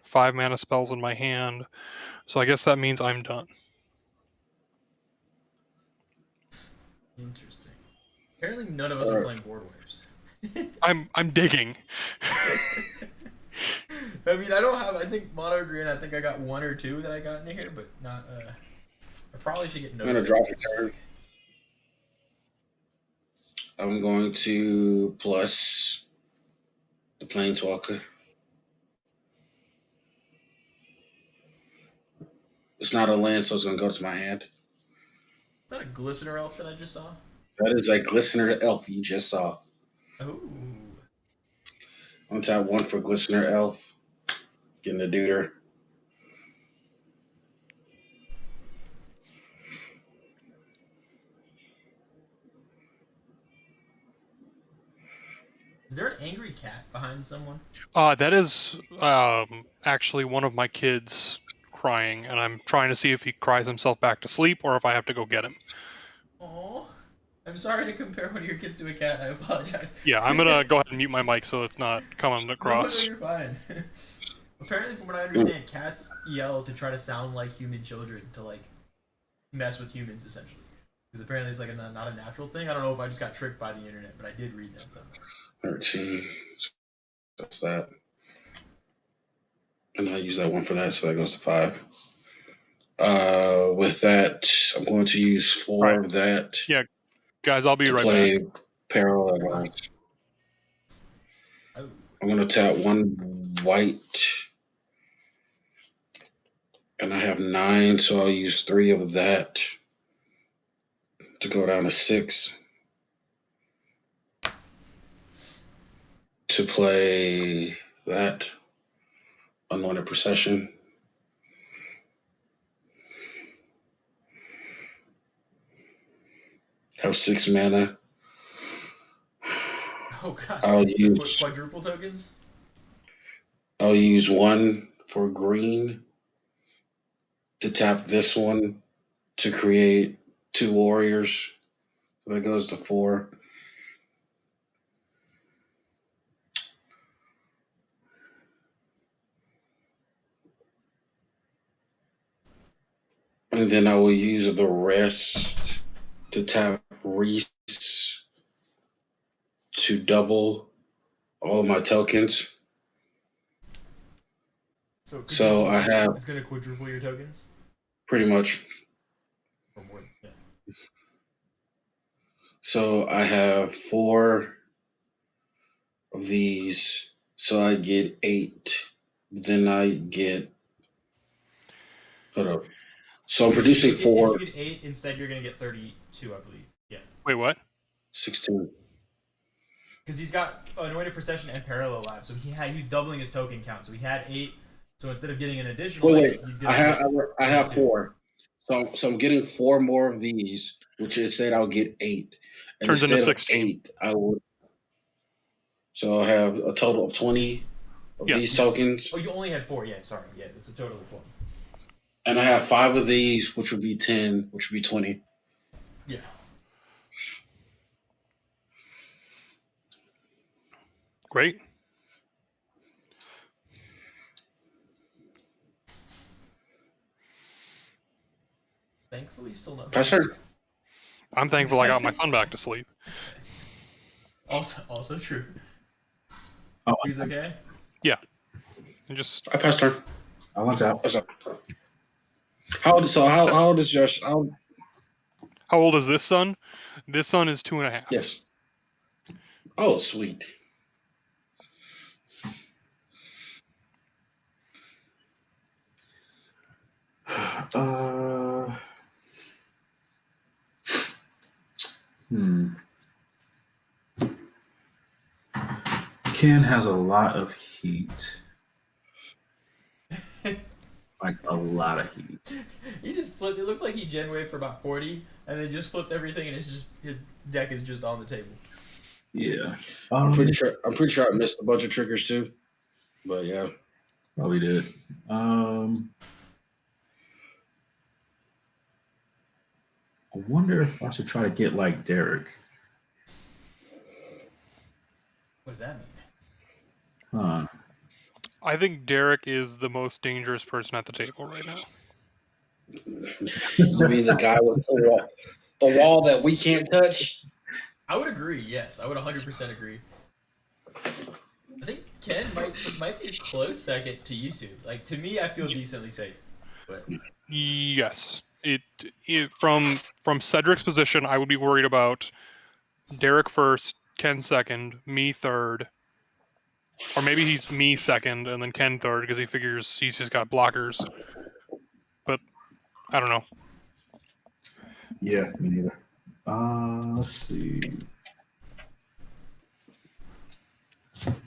5 mana spells in my hand, so I guess that means I'm done. Interesting. Apparently, none of us are playing board wipes. I'm digging. I mean, I think mono green, I think I got 1 or 2 that I got in here, but not, I probably should get no. I'm going to draw for turn. I'm going to plus the Planeswalker. It's not a land, so it's going to go to my hand. Is that a Glistener Elf that I just saw? That is a Glistener Elf you just saw. Oh. On top 1 for Glistener Elf. Getting a Deuter. Is there an angry cat behind someone? That is actually one of my kids crying, and I'm trying to see if he cries himself back to sleep or if I have to go get him. Oh, I'm sorry to compare one of your kids to a cat. I apologize. Yeah, I'm gonna go ahead and mute my mic so it's not coming across. No, you're fine. Apparently, from what I understand, cats yell to try to sound like human children to like mess with humans, essentially. Because apparently it's like not a natural thing. I don't know if I just got tricked by the internet, but I did read that somewhere. 13. That's that. And I use that 1 for that, so that goes to 5. With that, I'm going to use 4 of that. Yeah, guys, I'll be to right play back. Parallel Lines. I'm going to tap 1 white. And I have 9, so I'll use 3 of that to go down to 6. To play that Anointed Procession. Have 6 mana. Oh gosh, I'll use quadruple tokens? I'll use 1 for green to tap this one to create 2 warriors. So that goes to 4. And then I will use the rest to tap Rhys to double all of my tokens. So I have... It's going to quadruple your tokens? Pretty much. Or more, yeah. So I have 4 of these. So I get 8. Then I get... Hold up. So I'm producing 4. If you get 8, instead you're going to get 32, I believe. Yeah. Wait, what? 16. Because he's got Anointed Procession and Parallel Lives, so he's doubling his token count. So he had 8. So instead of getting an additional, wait. He's I have 4. So I'm getting 4 more of these, which instead I'll get 8. And Turns instead into of 16. 8, I would. So I'll have a total of 20 of these tokens. Oh, you only had 4. Yeah, sorry. Yeah, it's a total of 20. And I have 5 of these, which would be 10, which would be 20. Yeah. Great. Thankfully, still no. Pass turn. I'm thankful I got my son back to sleep. Also true. Oh, He's okay? Yeah. And just I pass turn. I want to. What's up? How old is your... how old is this son? This son is 2.5. Yes. Oh, sweet. Ken has a lot of heat. Like a lot of heat. He just flipped. It looks like he gen wave for about 40, and then just flipped everything, and it's just his deck is just on the table. Yeah. I'm pretty sure I missed a bunch of triggers too. But yeah. Probably did. I wonder if I should try to get like Derek. What does that mean? Huh. I think Derek is the most dangerous person at the table right now. You mean the guy with the wall that we can't touch? I would agree. Yes, I would 100% agree. I think Ken might be a close second to Yusu. Like, to me, I feel decently safe. But Yes. From Cedric's position, I would be worried about Derek first, Ken second, me third. Or maybe he's me second and then Ken third because he figures he's just got blockers. But I don't know. Yeah, me neither. Let's see.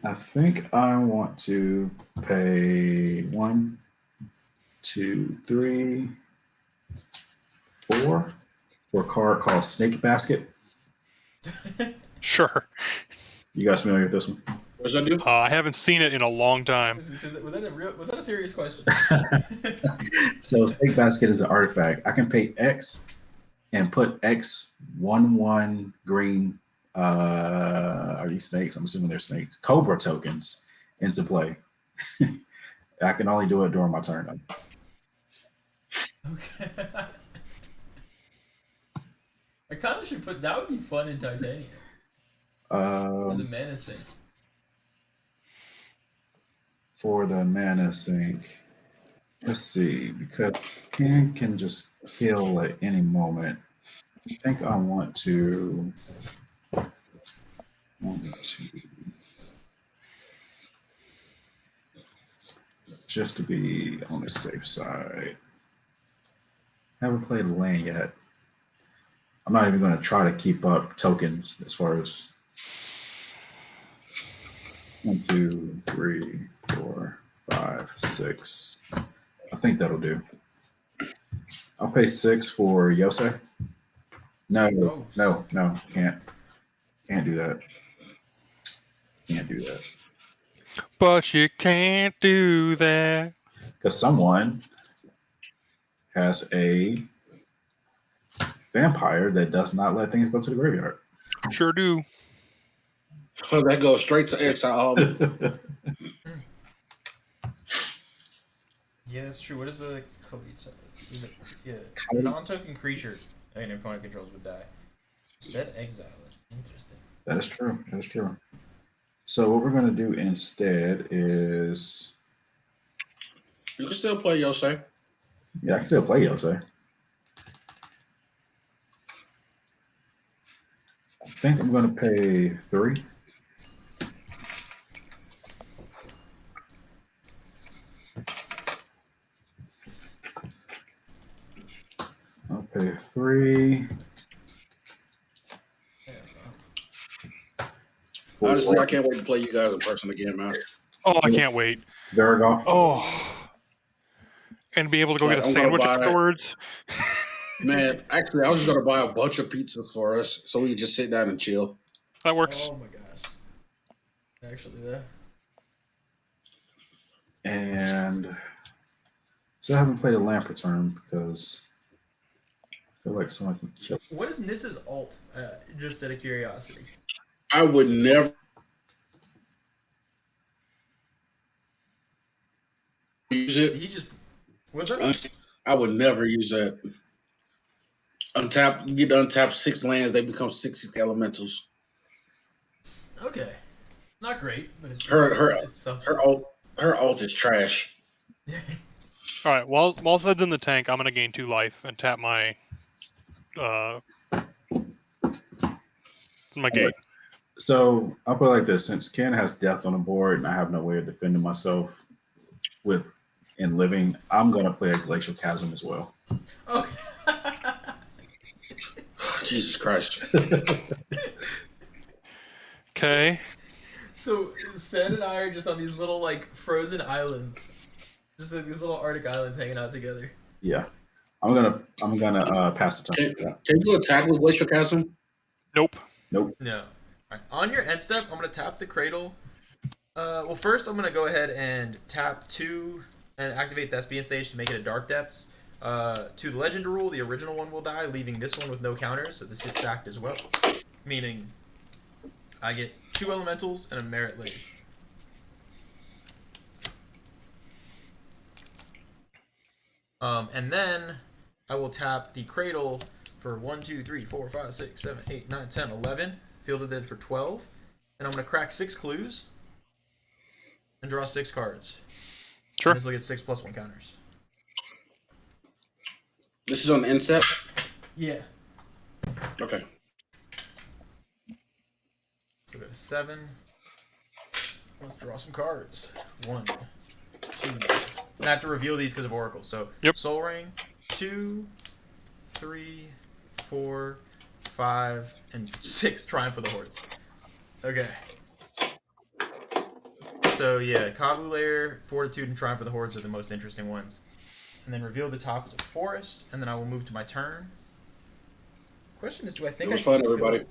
I think I want to pay 1, 2, 3, 4 for a card called Snake Basket. Sure. You guys familiar with this one? What does that do? I haven't seen it in a long time. was that a serious question? So Snake Basket is an artifact. I can pay X and put X 1/1 green. Are these snakes? I'm assuming they're snakes. Cobra tokens into play. I can only do it during my turn. Okay. I kind of should put that. Would be fun in Titania as a mana sink. For the mana sink, let's see, because Ken can just kill at any moment. I think I want to. Just to be on the safe side. Haven't played land yet. I'm not even going to try to keep up tokens as far as 1, 2, 3, 4, 5, 6. I think that'll do. I'll pay 6 for Yosei. No, can't do that. Can't do that. But you can't do that. Because someone has a vampire that does not let things go to the graveyard. Sure do. Oh, that goes straight to exile. Yeah, that's true. What is the Kalita? Is it non-token creature an opponent controls would die? Instead, exile it. Interesting. That is true. That is true. So what we're going to do instead is... You can still play Yosei. Yeah, I can still play Yosei. I think I'm going to pay 3. I'll pay 3. Honestly, I can't wait to play you guys in person again, man. Oh, I can't wait. Varagolf. Oh. And be able to go get a I'm sandwich gonna buy- afterwards. Man, actually, I was just going to buy a bunch of pizzas for us so we can just sit down and chill. That works. Oh my gosh. Actually, there. And so I haven't played a Lamp Return because I feel like someone can kill. What is Nissa's ult? Just out of curiosity. I would never use it. He just what's that? I would never use that. Untap, you get to untap 6 lands, they become 6 elementals. Okay, not great, but it's something. Her ult is trash. All right. While Zed's in the tank, I'm gonna gain 2 life and tap my my gate. So I'll put it like this: since Ken has death on the board and I have no way of defending myself in living, I'm gonna play a Glacial Chasm as well. Oh. Jesus Christ. Okay. So Sen and I are just on these little like frozen islands, Just like these little Arctic islands hanging out together. Yeah. I'm gonna pass the turn. Can you attack with Glacial Chasm? Nope. Nope. No. All right. On your end step, I'm gonna tap the Cradle. Well, first I'm gonna go ahead and tap 2 and activate the Thespian stage to make it a Dark Depths. To the Legend rule, the original one will die, leaving this one with no counters, so this gets sacked as well. Meaning, I get 2 elementals and a Merit Lake. And then I will tap the Cradle for 1, 2, 3, 4, 5, 6, 7, 8, 9, 10, 11. Fielded it for 12. And I'm going to crack 6 clues and draw 6 cards. Sure. And this will get 6+1 counters. This is on the end step? Yeah. Okay. So go to 7. Let's draw some cards. 1, 2. And I have to reveal these because of Oracle. So yep. Soul Ring, 2, 3, 4, 5, and 6 Triumph of the Hordes. Okay. So yeah, Kavu Lair, Fortitude, and Triumph of the Hordes are the most interesting ones. And then reveal the top as a forest, and then I will move to my turn. Question is, do I think it was fun, everybody?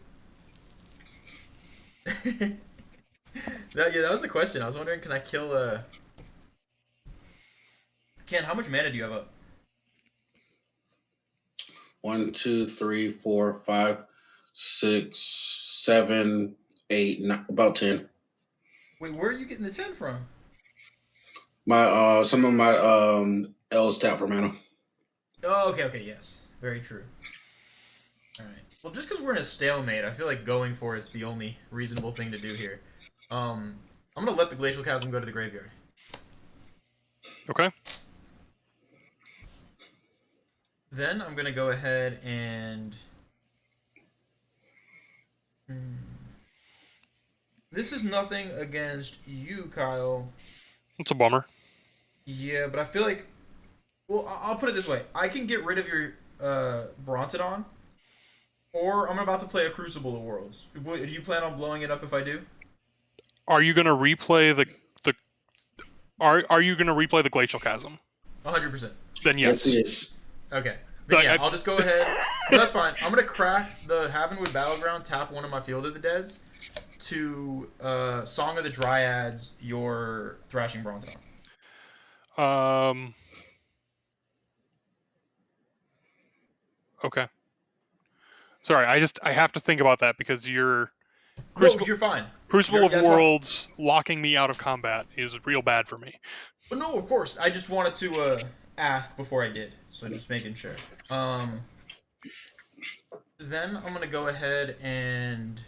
That was the question. I was wondering, can I kill Ken, how much mana do you have up? 1, 2, 3, 4, 5, 6, 7, 8, 9, about 10. Wait, where are you getting the 10 from? My some of my L's tap for mana. Oh, okay, yes. Very true. Alright. Well, just because we're in a stalemate, I feel like going for it's the only reasonable thing to do here. I'm going to let the Glacial Chasm go to the graveyard. Okay. Then I'm going to go ahead and... This is nothing against you, Kyle. It's a bummer. Yeah, but I feel like... Well, I'll put it this way. I can get rid of your Brontodon, or I'm about to play a Crucible of Worlds. Do you plan on blowing it up if I do? Are you going to replay the Are you going to replay the Glacial Chasm? 100%. Then yes. Yes. Okay. Then yeah, I'll just go ahead. No, that's fine. I'm going to crack the Havenwood Battleground, tap one of my Field of the Deads to Song of the Dryads, your Thrashing Brontodon. Okay. Sorry, I have to think about that because you're No, you're fine. Crucible of Worlds locking me out of combat is real bad for me. No, of course. I just wanted to ask before I did, so just making sure. Then I'm gonna go ahead and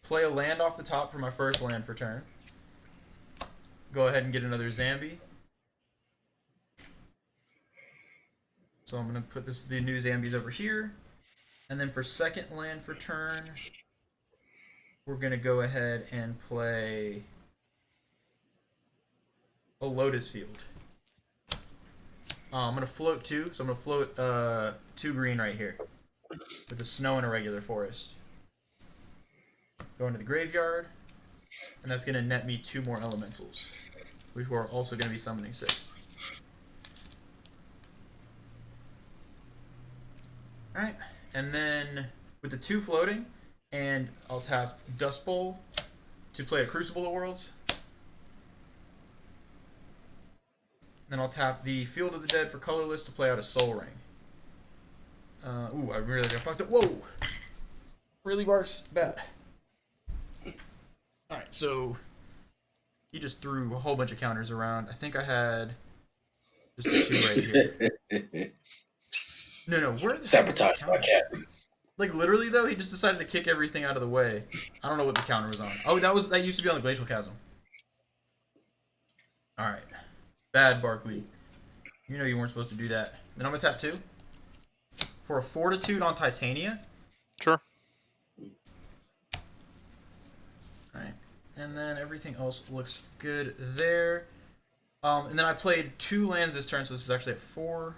play a land off the top for my first land for turn. Go ahead and get another Zambi. So I'm gonna put the new Zambis over here, and then for second land for turn, we're gonna go ahead and play a Lotus Field. I'm gonna float 2, so I'm gonna float 2 green right here with a snow and a regular forest. Go into the graveyard, and that's gonna net me 2 more elementals, which are also gonna be summoning 6. Alright, and then with the 2 floating, and I'll tap Dust Bowl to play a Crucible of Worlds. Then I'll tap the Field of the Dead for colorless to play out a Soul Ring. Ooh, I really got fucked up. Whoa! Really barks bad. Alright, so he just threw a whole bunch of counters around. I think I had just the 2 right here. No, where the Sabotage my cat. Like literally though, he just decided to kick everything out of the way. I don't know what the counter was on. Oh, that used to be on the Glacial Chasm. Alright. Bad, Barkley. You know you weren't supposed to do that. Then I'm gonna tap 2 for a Fortitude on Titania. Sure. Alright. And then everything else looks good there. And then I played 2 lands this turn, so this is actually at 4.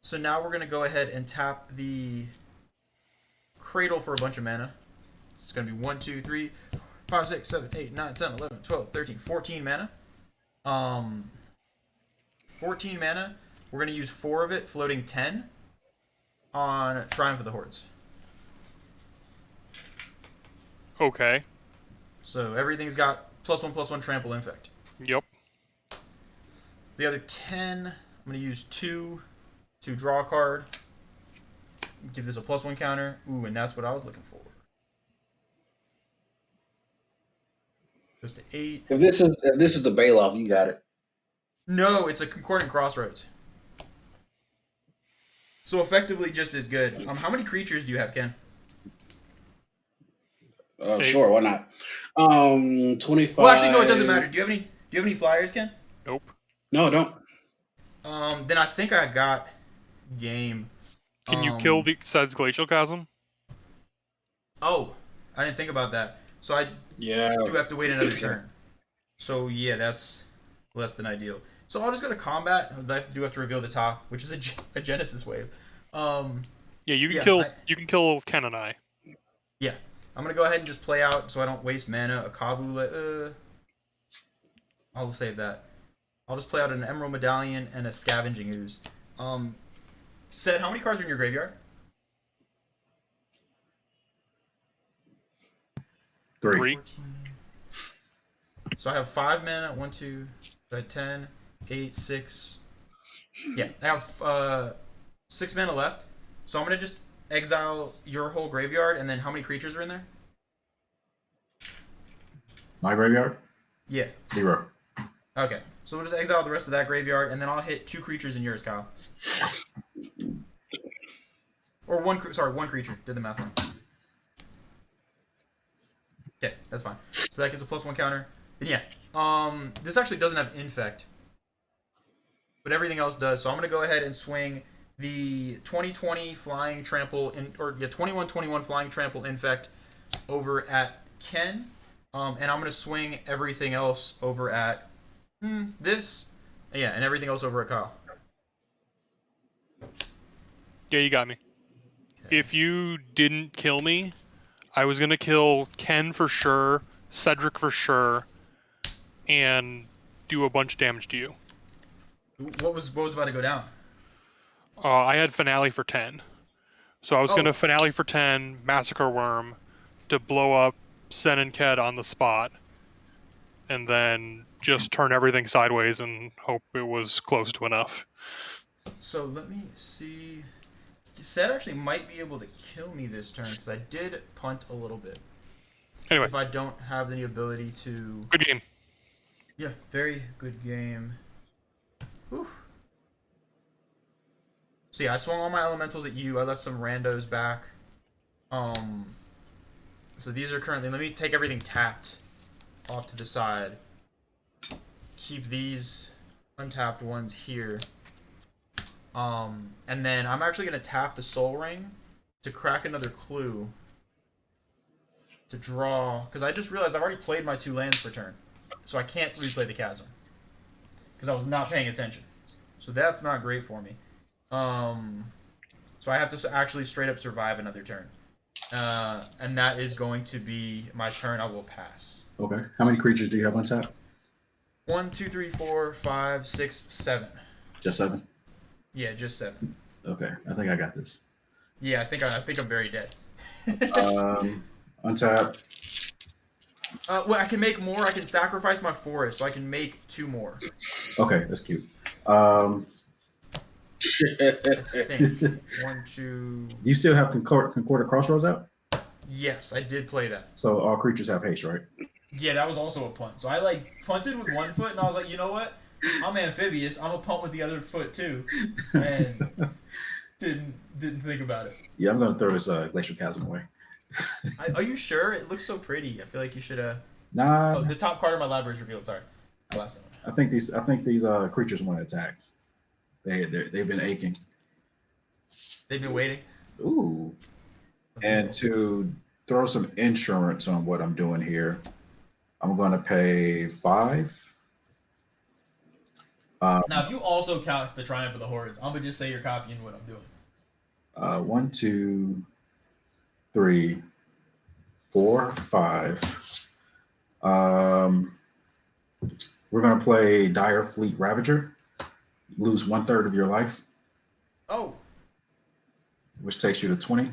So now we're gonna go ahead and tap the Cradle for a bunch of mana. It's gonna be 1, 2, 3, 4, 5, 6, 7, 8, 9, 10, 11, 12, 13, 14 mana. Um, 14 mana. We're going to use 4 of it, floating 10 on Triumph of the Hordes. Okay. So everything's got +1/+1 trample infect. Yep. The other 10, I'm going to use 2 to draw a card. Give this a +1 counter. Ooh, and that's what I was looking for. Goes to 8. If this is the Bailoff, you got it. No, it's a Concordant Crossroads. So effectively just as good. How many creatures do you have, Ken? Sure, why not? 25. Well, actually, no, it doesn't matter. Do you have any flyers, Ken? Nope. No, I don't. Then I think I got game. Can you kill the Sed's Glacial Chasm? Oh, I didn't think about that. So I do have to wait another turn. So yeah, that's less than ideal. So I'll just go to combat. I do have to reveal the top, which is a Genesis wave. Yeah, you can kill Ken and I. Yeah, I'm gonna go ahead and just play out so I don't waste mana. A Kavu. I'll save that. I'll just play out an Emerald Medallion and a Scavenging Ooze. Sed, how many cards are in your graveyard? 3. 3. 14. So I have 5 mana. 1, 2, 10, 8, 6. Yeah, I have 6 mana left. So I'm gonna just exile your whole graveyard, and then how many creatures are in there? My graveyard? Yeah. 0. Okay. So we'll just exile the rest of that graveyard, and then I'll hit 2 creatures in yours, Kyle. Or one creature. Did the math wrong. Okay, that's fine. So that gets a +1 counter. Then yeah, this actually doesn't have infect, but everything else does. So I'm gonna go ahead and swing the 2020 flying trample 21/21 flying trample infect over at Ken, and I'm gonna swing everything else over at this, yeah, and everything else over at Kyle. Yeah, you got me. Okay. If you didn't kill me, I was gonna kill Ken for sure, Cedric for sure, and do a bunch of damage to you. What was about to go down? I had Finale for 10. So I was gonna Finale for 10, Massacre Worm, to blow up Sen and Ked on the spot, and then just turn everything sideways and hope it was close to enough. So let me see. Sed actually might be able to kill me this turn because I did punt a little bit. Anyway. If I don't have any ability to... Good game. Yeah, very good game. Whew. So yeah, I swung all my elementals at you. I left some randos back. So these are currently... Let me take everything tapped off to the side. Keep these untapped ones here. And then I'm actually going to tap the Soul Ring to crack another clue to draw, because I just realized I've already played my 2 lands per turn, so I can't replay the Chasm because I was not paying attention. So that's not great for me. So I have to actually straight up survive another turn, and that is going to be my turn. I will pass. Okay. How many creatures do you have on tap? 1, 2, 3, 4, 5, 6, 7. Just 7? Yeah, just 7. Okay, I think I got this. Yeah, I think I'm very dead. Untap. Well, I can make more. I can sacrifice my forest, so I can make 2 more. Okay, that's cute. I think 1, 2. Do you still have Concordant Crossroads out? Yes, I did play that. So all creatures have haste, right? Yeah, that was also a punt. So I punted with 1 foot, and I was like, you know what? I'm amphibious. I'm gonna punt with the other foot too, and didn't think about it. Yeah, I'm gonna throw this Glacial Chasm away. Are you sure? It looks so pretty. I feel like you should. Nah. Oh, the top card of my library is revealed. Sorry, last one. I think these creatures want to attack. They've been aching. They've been waiting. Ooh. And to throw some insurance on what I'm doing here, I'm going to pay 5. Now, if you also count the Triumph of the Hordes, I'm gonna just say you're copying what I'm doing. 1, 2, 3, 4, 5. 1, We're gonna play Dire Fleet Ravager. Lose 1/3 of your life, Oh, which takes you to 20.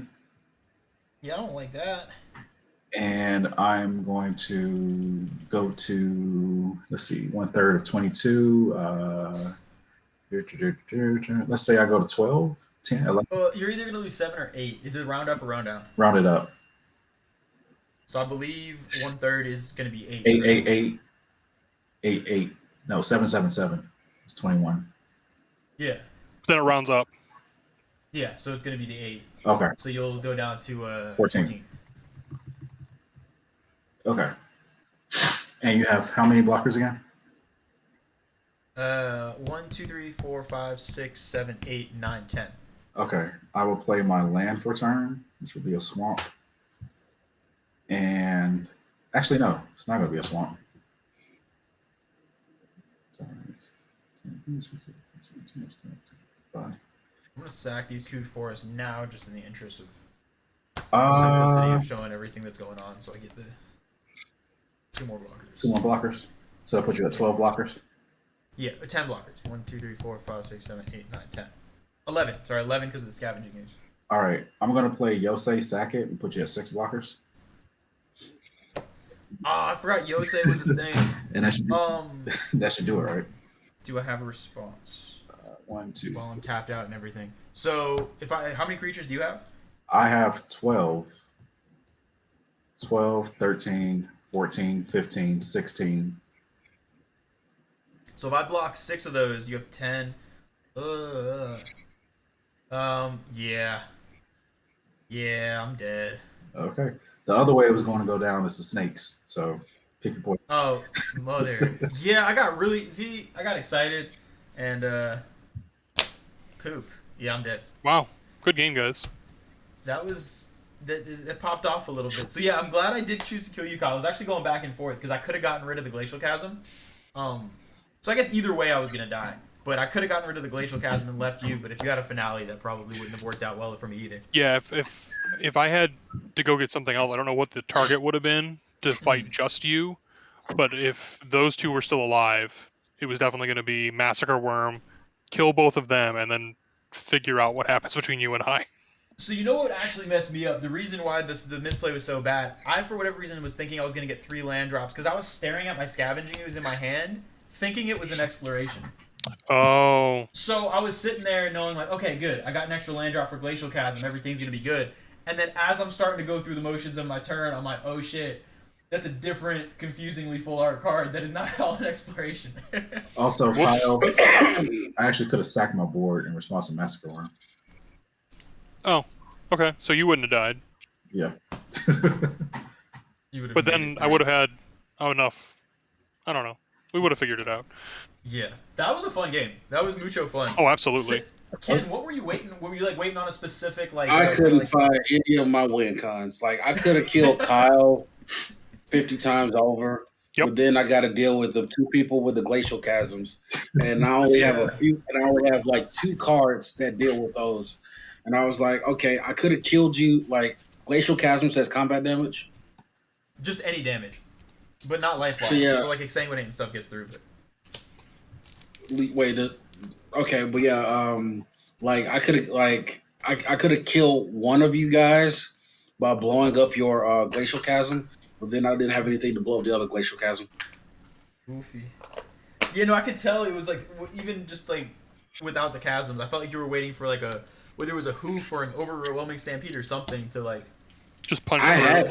yeah, I don't like that. And I'm going to go to, let's see, 1/3 of 22. Let's say I go to 12, 10, 11. You're either gonna lose 7 or 8. Is it round up or round down? Round it up. So I believe 1/3 is gonna be 8. 8, correct? 8, 8, 8, 8. No, 7, 7, 7. It's 21. Yeah. Then it rounds up. Yeah. So it's gonna be the 8. Okay. So you'll go down to 14. Okay. And you have how many blockers again? 1, 2, 3, 4, 5, 6, 7, 8, 9, 10. Okay. I will play my land for turn, which will be a swamp. And actually, no, it's not going to be a swamp. I'm gonna sack these 2 forests now, just in the interest of simplicity of showing everything that's going on, so I get the 2 more blockers. 2 more blockers. So I put you at 12 blockers. Yeah, 10 blockers. 1, 2, 3, 4, 5, 6, 7, 8, 9, 10. 11. Sorry, 11 because of the scavenging use. All right. I'm going to play Yosei, sack it, and put you at 6 blockers. I forgot Yosei was a thing. And that should that should do it, right? Do I have a response? 1, 2. Well, I'm tapped out and everything. So, how many creatures do you have? I have 12. 12, 13, 14, 15, 16. So if I block 6 of those, you have 10. Yeah. Yeah, I'm dead. Okay. The other way it was going to go down is the snakes. So pick your poison. Oh, mother. Yeah, I got excited and poop. Yeah, I'm dead. Wow. Good game, guys. That popped off a little bit. So yeah, I'm glad I did choose to kill you, Kyle. I was actually going back and forth because I could have gotten rid of the Glacial Chasm. So I guess either way I was going to die. But I could have gotten rid of the Glacial Chasm and left you, but if you had a finale, that probably wouldn't have worked out well for me either. Yeah, if I had to go get something else, I don't know what the target would have been to fight just you, but if those 2 were still alive, it was definitely going to be Massacre Worm, kill both of them, and then figure out what happens between you and I. So you know what actually messed me up? The reason why the misplay was so bad, I for whatever reason was thinking I was going to get 3 land drops because I was staring at my scavenging ooze in my hand, thinking it was an exploration. Oh. So I was sitting there knowing like, okay, good, I got an extra land drop for Glacial Chasm, everything's going to be good. And then as I'm starting to go through the motions of my turn, I'm like, oh shit, that's a different, confusingly full art card that is not at all an exploration. Also, Kyle, I actually could have sacked my board in response to Massacre Worm. Oh. Okay. So you wouldn't have died. Yeah. But then I would have had enough. I don't know. We would have figured it out. Yeah, that was a fun game. That was mucho fun. Oh, absolutely. Ken, what were you waiting? Were you like waiting on a specific like? I couldn't find any of my win cons. Like I could have killed Kyle 50 times over, but then I got to deal with the 2 people with the Glacial Chasms, and I only have I only have like 2 cards that deal with those. And I was like, okay, I could have killed you. Like Glacial Chasm says combat damage, just any damage, but not life loss. So like exsanguinate and stuff gets through. But wait, okay, but yeah, like I could have I could have killed one of you guys by blowing up your Glacial Chasm, but then I didn't have anything to blow up the other Glacial Chasm. Goofy. Yeah, no, I could tell it was like even just like without the chasms, I felt like you were waiting for like whether it was a hoof or an overwhelming stampede or something to like. Just punch. I had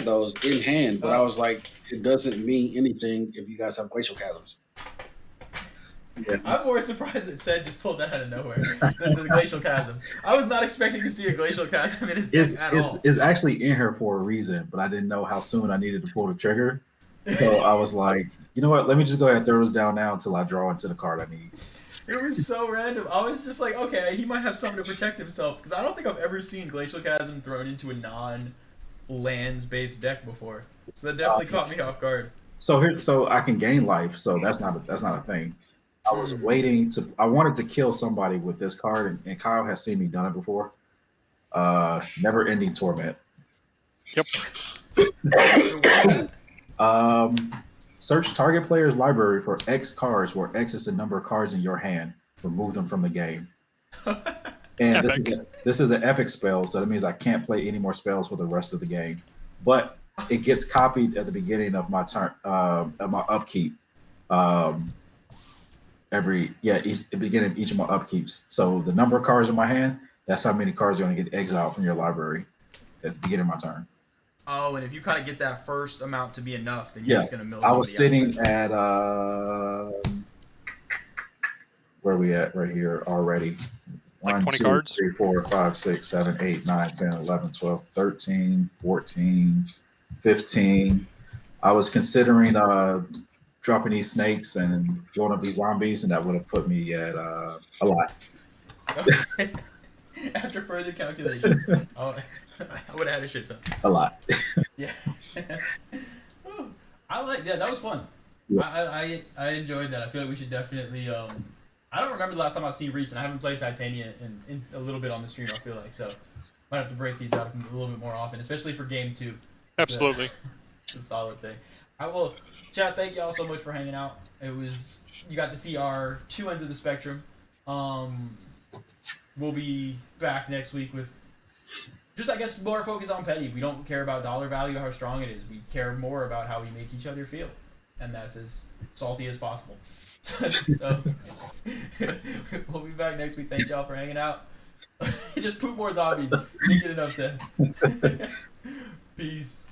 those in hand, but I was like, it doesn't mean anything if you guys have Glacial Chasms. Yeah. I'm more surprised that Sed just pulled that out of nowhere than the Glacial Chasm. I was not expecting to see a Glacial Chasm in his deck at all. It's actually in here for a reason, but I didn't know how soon I needed to pull the trigger. So I was like, you know what? Let me just go ahead and throw this down now until I draw into the card I need. It was so random. I was just like, okay, he might have something to protect himself because I don't think I've ever seen Glacial Chasm thrown into a non-lands-based deck before. So that definitely caught me off guard. So I can gain life. So that's not a thing. I was waiting I wanted to kill somebody with this card, and Kyle has seen me done it before. Never Ending Torment. Yep. So Search target player's library for X cards where X is the number of cards in your hand. Remove them from the game. And this is an epic spell, so that means I can't play any more spells for the rest of the game. But it gets copied at the beginning of my turn, of my upkeep. At the beginning of each of my upkeeps. So the number of cards in my hand, that's how many cards are going to get exiled from your library at the beginning of my turn. Oh, and if you kind of get that first amount to be enough, then you're just going to mill I was sitting else. at where are we at right here already? Like 1, 20 2, cards? 3, 4, 5, 6, 7, 8, 9, 10, 11, 12, 13, 14, 15. I was considering dropping these snakes and going up these zombies, and that would have put me at a lot. Okay. After further calculations, I would have had a shit ton. A lot. Yeah. That was fun. Yeah. I enjoyed that. I feel like we should definitely I don't remember the last time I've seen Rhys, and I haven't played Titania in a little bit on the stream, I feel like, so might have to break these out a little bit more often, especially for game 2. Absolutely. It's a solid thing. Well, chat, thank you all so much for hanging out. You got to see our two ends of the spectrum. We'll be back next week with just, I guess, more focus on petty. We don't care about dollar value or how strong it is. We care more about how we make each other feel. And that's as salty as possible. So we'll be back next week. Thank y'all for hanging out. Just poop more zombies. Didn't get enough said. Peace.